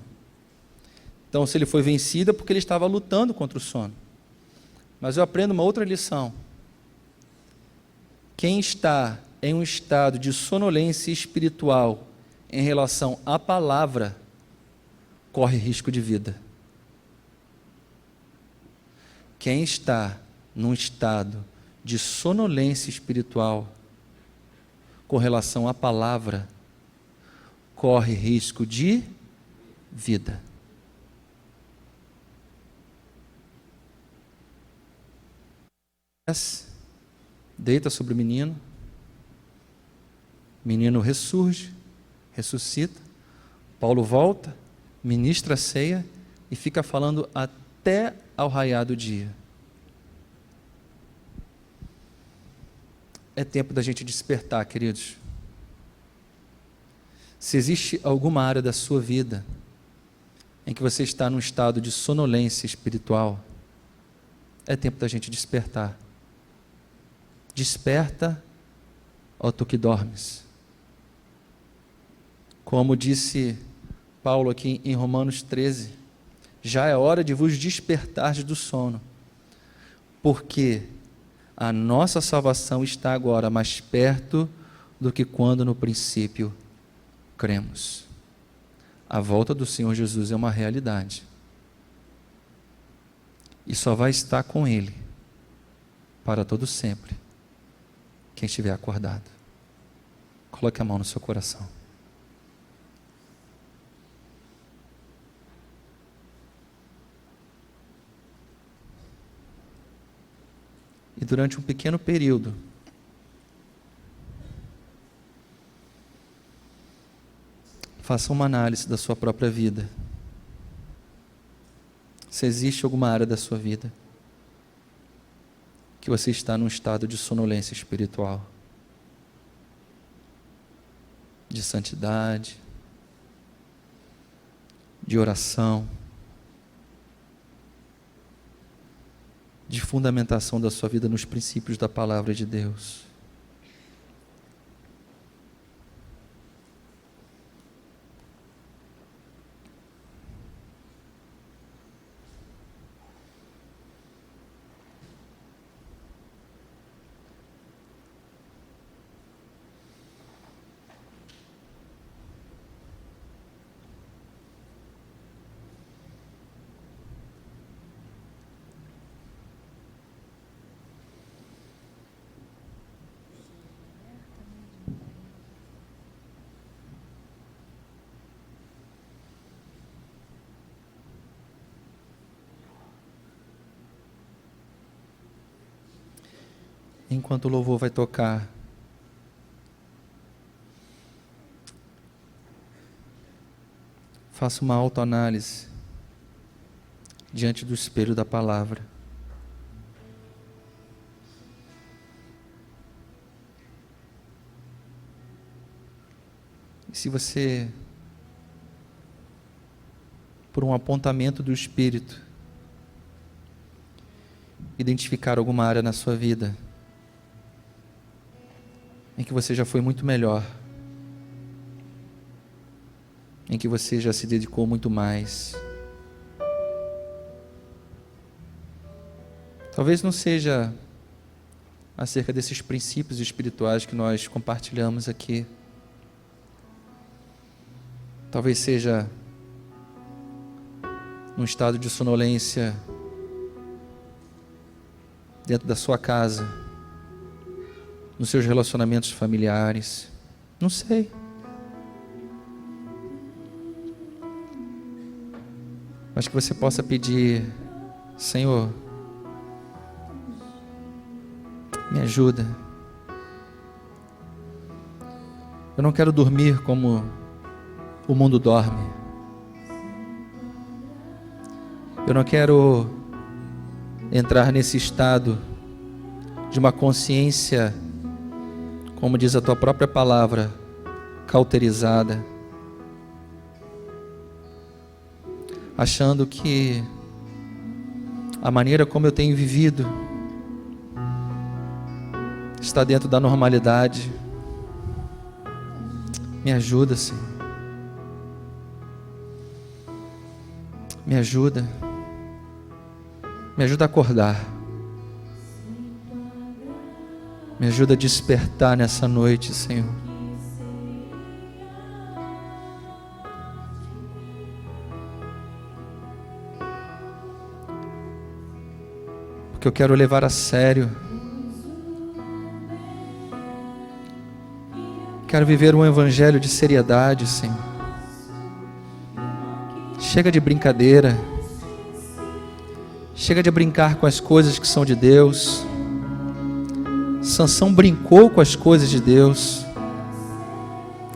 Então, se ele foi vencido, é porque ele estava lutando contra o sono. Mas eu aprendo uma outra lição. Quem está em um estado de sonolência espiritual em relação à palavra, corre risco de vida. Quem está num estado de sonolência espiritual com relação à palavra, corre risco de vida. Deita sobre o menino ressurge, ressuscita, Paulo volta, ministra a ceia e fica falando até ao raiar do dia. É tempo da gente despertar, queridos. Se existe alguma área da sua vida em que você está num estado de sonolência espiritual, é tempo da gente despertar. Desperta, ó tu que dormes. Como disse Paulo aqui em Romanos 13, já é hora de vos despertar do sono, porque a nossa salvação está agora mais perto do que quando no princípio cremos. A volta do Senhor Jesus é uma realidade. E só vai estar com Ele para todo sempre quem estiver acordado. Coloque a mão no seu coração. E durante um pequeno período, faça uma análise da sua própria vida. Se existe alguma área da sua vida que você está num estado de sonolência espiritual, de santidade, de oração, de fundamentação da sua vida nos princípios da palavra de Deus. Enquanto o louvor vai tocar, faça uma autoanálise diante do espelho da palavra. E se você, por um apontamento do Espírito, identificar alguma área na sua vida em que você já foi muito melhor, em que você já se dedicou muito mais. Talvez não seja acerca desses princípios espirituais que nós compartilhamos aqui. Talvez seja num estado de sonolência dentro da sua casa, nos seus relacionamentos familiares, não sei. Mas que você possa pedir: Senhor, me ajuda. Eu não quero dormir como o mundo dorme. Eu não quero entrar nesse estado de uma consciência, como diz a tua própria palavra, cauterizada, achando que a maneira como eu tenho vivido está dentro da normalidade. Me ajuda, Senhor. Me ajuda. Me ajuda a acordar. Me ajuda a despertar nessa noite, Senhor. Porque eu quero levar a sério. Quero viver um evangelho de seriedade, Senhor. Chega de brincadeira. Chega de brincar com as coisas que são de Deus. Sansão brincou com as coisas de Deus.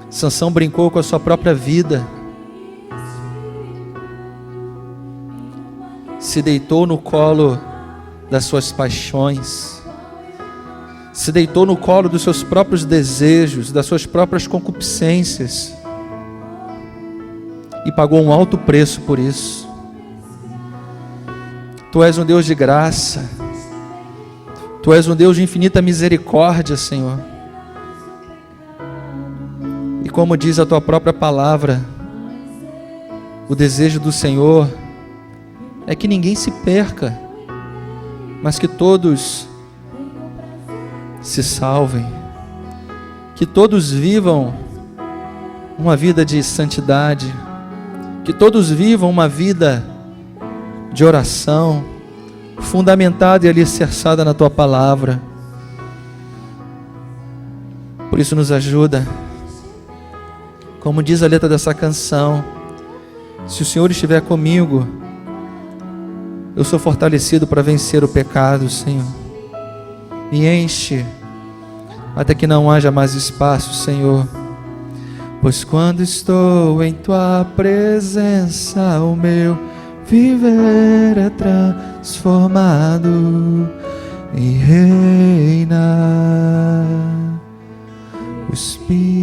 Sansão brincou com a sua própria vida. Se deitou no colo das suas paixões. Se deitou no colo dos seus próprios desejos, das suas próprias concupiscências. E pagou um alto preço por isso. Tu és um Deus de graça. Tu és um Deus de infinita misericórdia, Senhor. E E como diz a tua própria palavra, o desejo do Senhor é que ninguém se perca, mas que todos se salvem, que todos vivam uma vida de santidade, que todos vivam uma vida de oração, fundamentada e alicerçada na tua palavra. Por isso nos ajuda, como diz a letra dessa canção: se o Senhor estiver comigo, eu sou fortalecido para vencer o pecado, Senhor. Me enche até que não haja mais espaço, Senhor. Pois quando estou em tua presença, o meu viver é transformado e reina o Espírito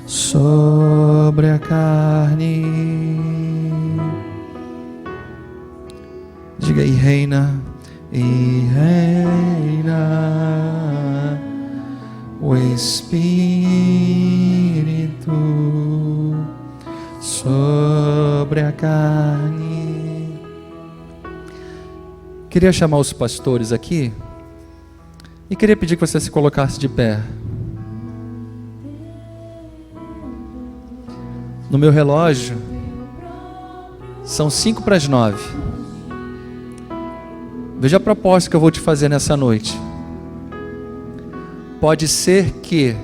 sobre a carne. Diga: e reina o Espírito sobre a carne. Queria chamar os pastores aqui e queria pedir que você se colocasse de pé. No meu relógio são 8:55. Veja a proposta que eu vou te fazer nessa noite. Pode ser que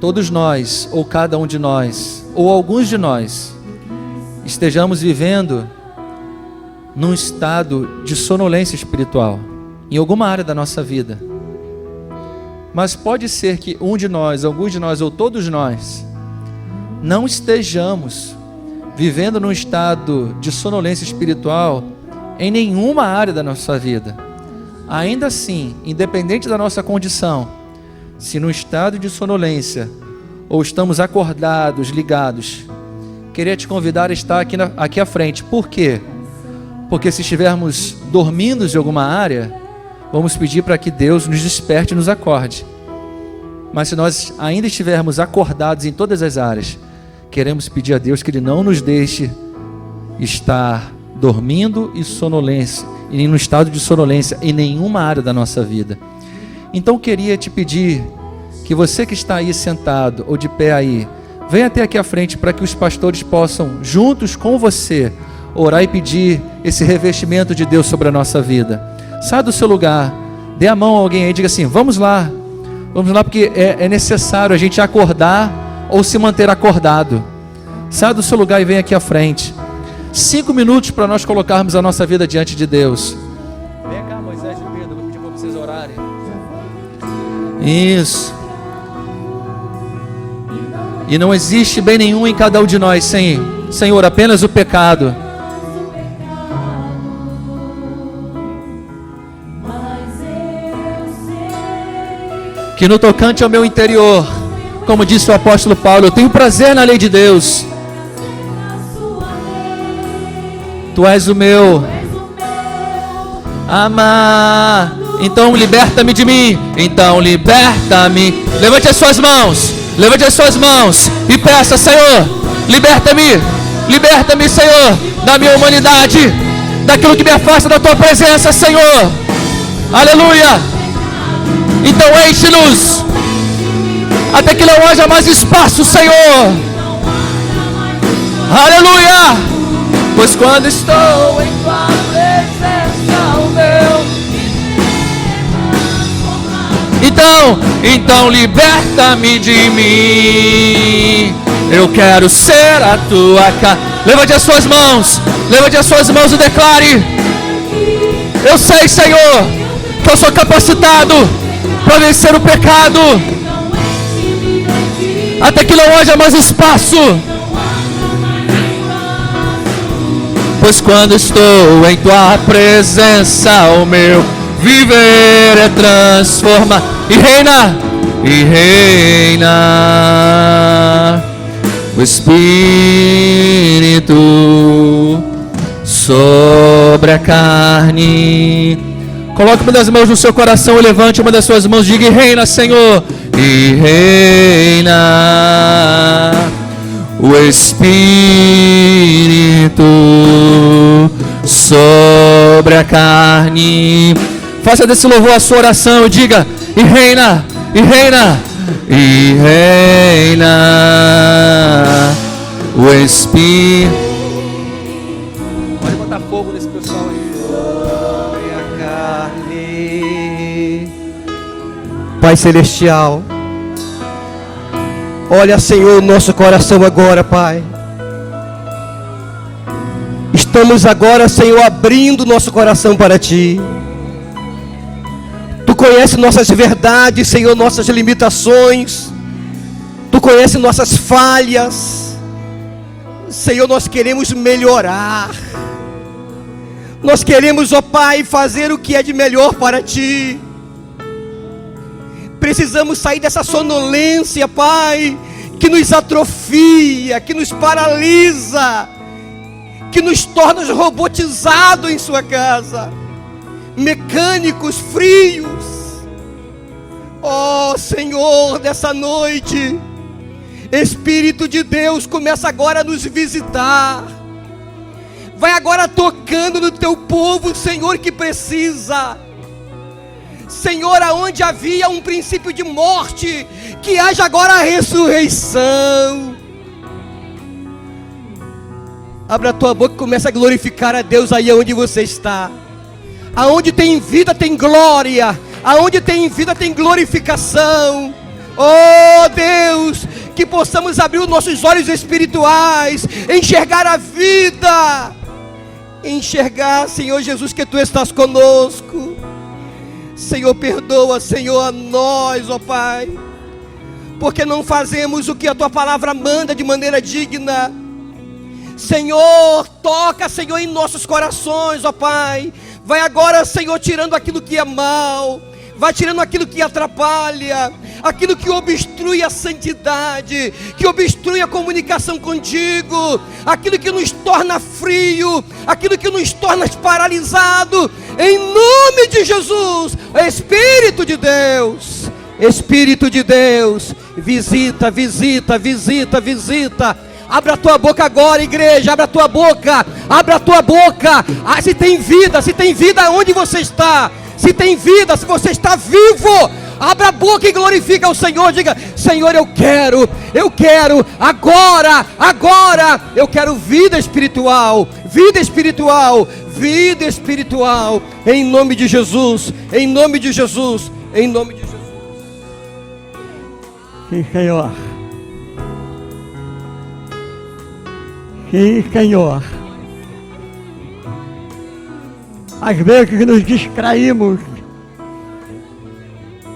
todos nós, ou cada um de nós, ou alguns de nós, estejamos vivendo num estado de sonolência espiritual, em alguma área da nossa vida. Mas pode ser que um de nós, alguns de nós, ou todos nós, não estejamos vivendo num estado de sonolência espiritual em nenhuma área da nossa vida. Ainda assim, independente da nossa condição, se no estado de sonolência ou estamos acordados, ligados, queria te convidar a estar aqui à frente. Por quê? Porque se estivermos dormindo de alguma área, vamos pedir para que Deus nos desperte e nos acorde. Mas se nós ainda estivermos acordados em todas as áreas, queremos pedir a Deus que Ele não nos deixe estar dormindo e sonolência, e no estado de sonolência em nenhuma área da nossa vida. Então queria te pedir que você que está aí sentado ou de pé aí, venha até aqui à frente para que os pastores possam, juntos com você, orar e pedir esse revestimento de Deus sobre a nossa vida. Saia do seu lugar, dê a mão a alguém aí e diga assim: vamos lá, porque é necessário a gente acordar ou se manter acordado. Saia do seu lugar e venha aqui à frente. 5 minutos para nós colocarmos a nossa vida diante de Deus. Vem cá, Moisés e Pedro, vou pedir para vocês orarem. Isso. E não existe bem nenhum em cada um de nós, Senhor, apenas o pecado. Que no tocante ao meu interior, como disse o apóstolo Paulo, eu tenho prazer na lei de Deus. Tu és o meu amar. Então liberta-me de mim. Então liberta-me. Levante as suas mãos. Levante as suas mãos e peça: Senhor, liberta-me. Liberta-me, Senhor, da minha humanidade, daquilo que me afasta da tua presença, Senhor. Aleluia. Então enche-nos até que não haja mais espaço, Senhor. Aleluia. Pois quando estou em tua presença, o meu então liberta-me de mim. Eu quero ser a tua casa. Levante as suas mãos e declare: eu sei, Senhor, que eu sou capacitado para vencer o pecado, até que não haja mais espaço. Pois quando estou em tua presença, o meu viver é transformado e reina o Espírito sobre a carne. Coloque uma das mãos no seu coração e levante uma das suas mãos. Diga: e reina, Senhor. E reina o Espírito sobre a carne. Faça desse louvor a sua oração e diga: e reina, e reina, e reina o Espírito. Pode botar fogo nesse pessoal aí. Sobre a carne. Pai Celestial, olha, Senhor, o nosso coração agora, Pai. Estamos agora, Senhor, abrindo nosso coração para Ti. Tu conhece nossas verdades, Senhor, nossas limitações. Tu conhece nossas falhas. Senhor, nós queremos melhorar. Nós queremos, ó Pai, fazer o que é de melhor para Ti. Precisamos sair dessa sonolência, Pai, que nos atrofia, que nos paralisa, que nos torna robotizados em Sua casa, mecânicos, frios. Oh Senhor, dessa noite, Espírito de Deus, começa agora a nos visitar. Vai agora tocando no Teu povo, Senhor, que precisa. Senhor, aonde havia um princípio de morte, que haja agora a ressurreição. Abra a tua boca e começa a glorificar a Deus aí onde você está. Aonde tem vida tem glória, aonde tem vida tem glorificação. Oh Deus, que possamos abrir os nossos olhos espirituais, enxergar a vida, enxergar, Senhor Jesus, que Tu estás conosco. Senhor, perdoa, Senhor, a nós, ó Pai, porque não fazemos o que a Tua palavra manda de maneira digna. Senhor, toca, Senhor, em nossos corações, ó Pai. Vai agora, Senhor, tirando aquilo que é mal, vai tirando aquilo que atrapalha, aquilo que obstrui a santidade, que obstrui a comunicação contigo, aquilo que nos torna frio, aquilo que nos torna paralisado. Em nome de Jesus, Espírito de Deus, Espírito de Deus, visita, visita, visita, visita. Abra a tua boca agora, igreja, abra a tua boca, abra a tua boca. Ah, se tem vida onde você está, se tem vida, se você está vivo, abra a boca e glorifica o Senhor. Diga: Senhor, eu quero, agora, eu quero vida espiritual, vida espiritual, vida espiritual, em nome de Jesus, em nome de Jesus, em nome de Jesus. Sim, Senhor. Sim, Senhor. Às vezes nos distraímos,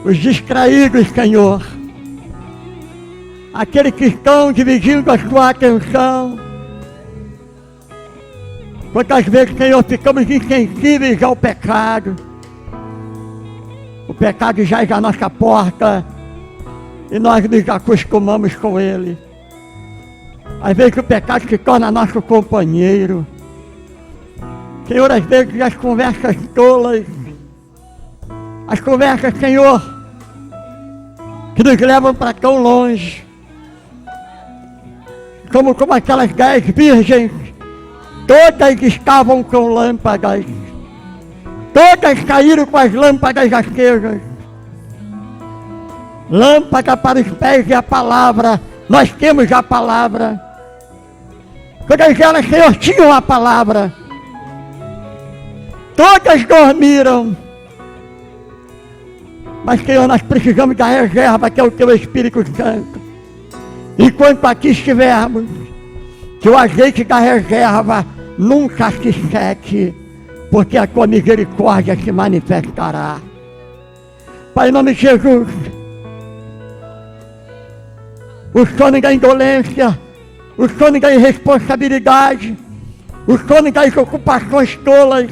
os distraídos, Senhor, aqueles que estão dividindo a sua atenção. Quantas vezes, Senhor, ficamos insensíveis ao pecado. O pecado jaz à nossa porta e nós nos acostumamos com ele. Às vezes o pecado se torna nosso companheiro. Senhor, às vezes as conversas tolas, as conversas, Senhor, que nos levam para tão longe, como aquelas 10 virgens, todas estavam com lâmpadas, todas caíram com as lâmpadas acesas. Lâmpada para os pés e a palavra, nós temos a palavra. Todas elas, Senhor, tinham a palavra. Todas dormiram. Mas, Senhor, nós precisamos da reserva, que é o Teu Espírito Santo. Enquanto aqui estivermos, que o azeite da reserva nunca se seque, porque a Tua misericórdia se manifestará. Pai, em nome de Jesus, o sono da indolência, o sono da irresponsabilidade, o sono das ocupações tolas,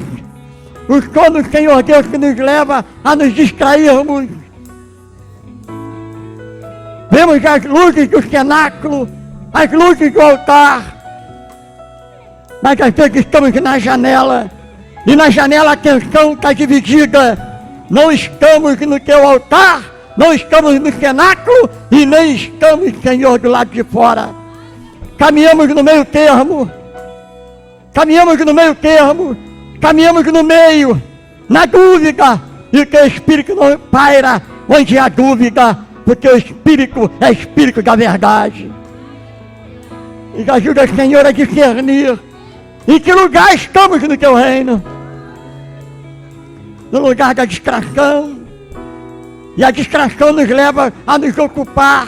o sono, Senhor Deus, que nos leva a nos distrairmos. Vemos as luzes do cenáculo, as luzes do altar, mas às vezes estamos na janela e na janela a atenção está dividida. Não estamos no teu altar, não estamos no cenáculo e nem estamos, Senhor, do lado de fora. Caminhamos no meio termo, caminhamos no meio, na dúvida, e o teu Espírito não paira onde há dúvida, porque o Espírito é Espírito da verdade. E ajuda, Senhor, a discernir em que lugar estamos no teu reino. No lugar da distração. E a distração nos leva a nos ocupar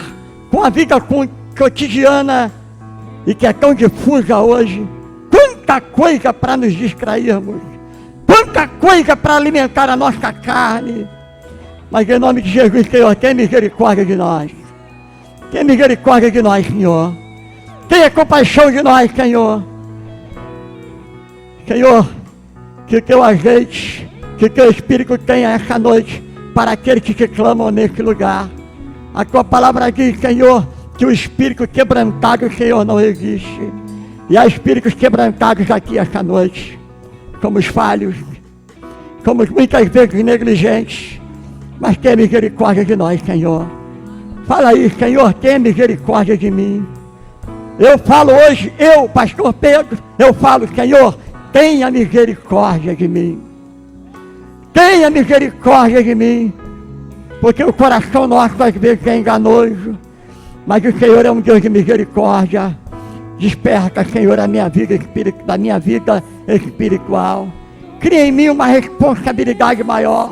com a vida cotidiana e que é tão difusa hoje. Quanta coisa para nos distrairmos. Quanta coisa para alimentar a nossa carne. Mas em nome de Jesus, Senhor, tenha misericórdia de nós. Tenha misericórdia de nós, Senhor. Tenha compaixão de nós, Senhor. Senhor, que o teu azeite, que o teu Espírito tenha essa noite para aqueles que te clamam nesse lugar. A tua palavra diz, Senhor, que o Espírito quebrantado, Senhor, não existe. E há espíritos quebrantados aqui essa noite. Somos falhos, somos muitas vezes negligentes, mas tenha misericórdia de nós, Senhor. Fala aí, Senhor, tenha misericórdia de mim. Eu falo hoje, pastor Pedro, eu falo, Senhor, tenha misericórdia de mim. Tenha misericórdia de mim, porque o coração nosso às vezes é enganoso, mas o Senhor é um Deus de misericórdia. Desperta, Senhor, a minha vida espiritual. Cria em mim uma responsabilidade maior.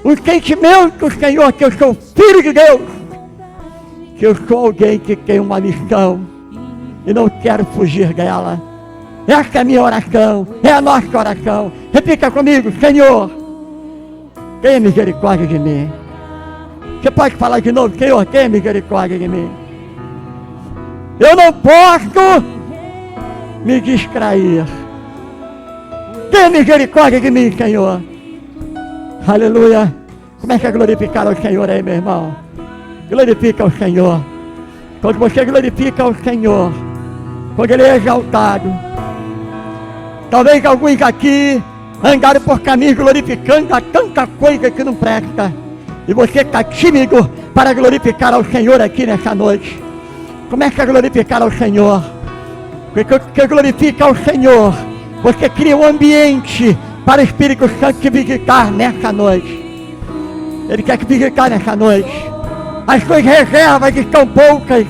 Um sentimento, Senhor, que eu sou filho de Deus. Que eu sou alguém que tem uma missão e não quero fugir dela. Essa é a minha oração, é a nossa oração. Repita comigo, Senhor, tenha misericórdia de mim. Você pode falar de novo, Senhor, tenha misericórdia de mim. Eu não posso me distrair. Tenha misericórdia de mim, Senhor. Aleluia. Começa a glorificar ao Senhor aí, meu irmão. Glorifica ao Senhor. Quando você glorifica ao Senhor, quando Ele é exaltado, talvez alguns aqui andaram por caminhos glorificando a tanta coisa que não presta. E você está tímido para glorificar ao Senhor aqui nessa noite. Comece a glorificar ao Senhor. Porque glorifica ao Senhor, você cria um ambiente para o Espírito Santo te visitar nessa noite. Ele quer te visitar nessa noite. As suas reservas estão poucas.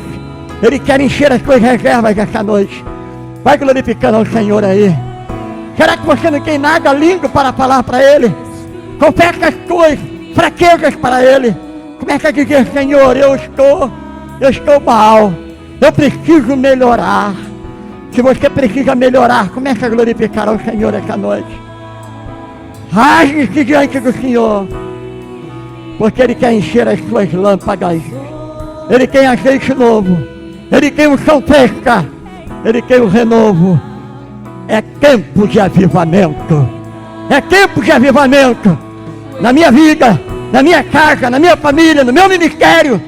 Ele quer encher as suas reservas nessa noite. Vai glorificando ao Senhor aí. Será que você não tem nada lindo para falar para Ele? Confessa as suas fraquezas para Ele. Começa a dizer, Senhor, eu estou mal. Eu preciso melhorar. Se você precisa melhorar, comece a glorificar ao Senhor essa noite. Rasgue-se diante do Senhor. Porque Ele quer encher as suas lâmpadas. Ele tem azeite novo. Ele tem unção fresca. Ele tem o renovo. É tempo de avivamento. É tempo de avivamento. Na minha vida, na minha casa, na minha família, no meu ministério.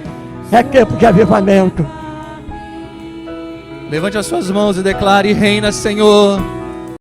É tempo de avivamento. Levante as suas mãos e declare: reina, Senhor.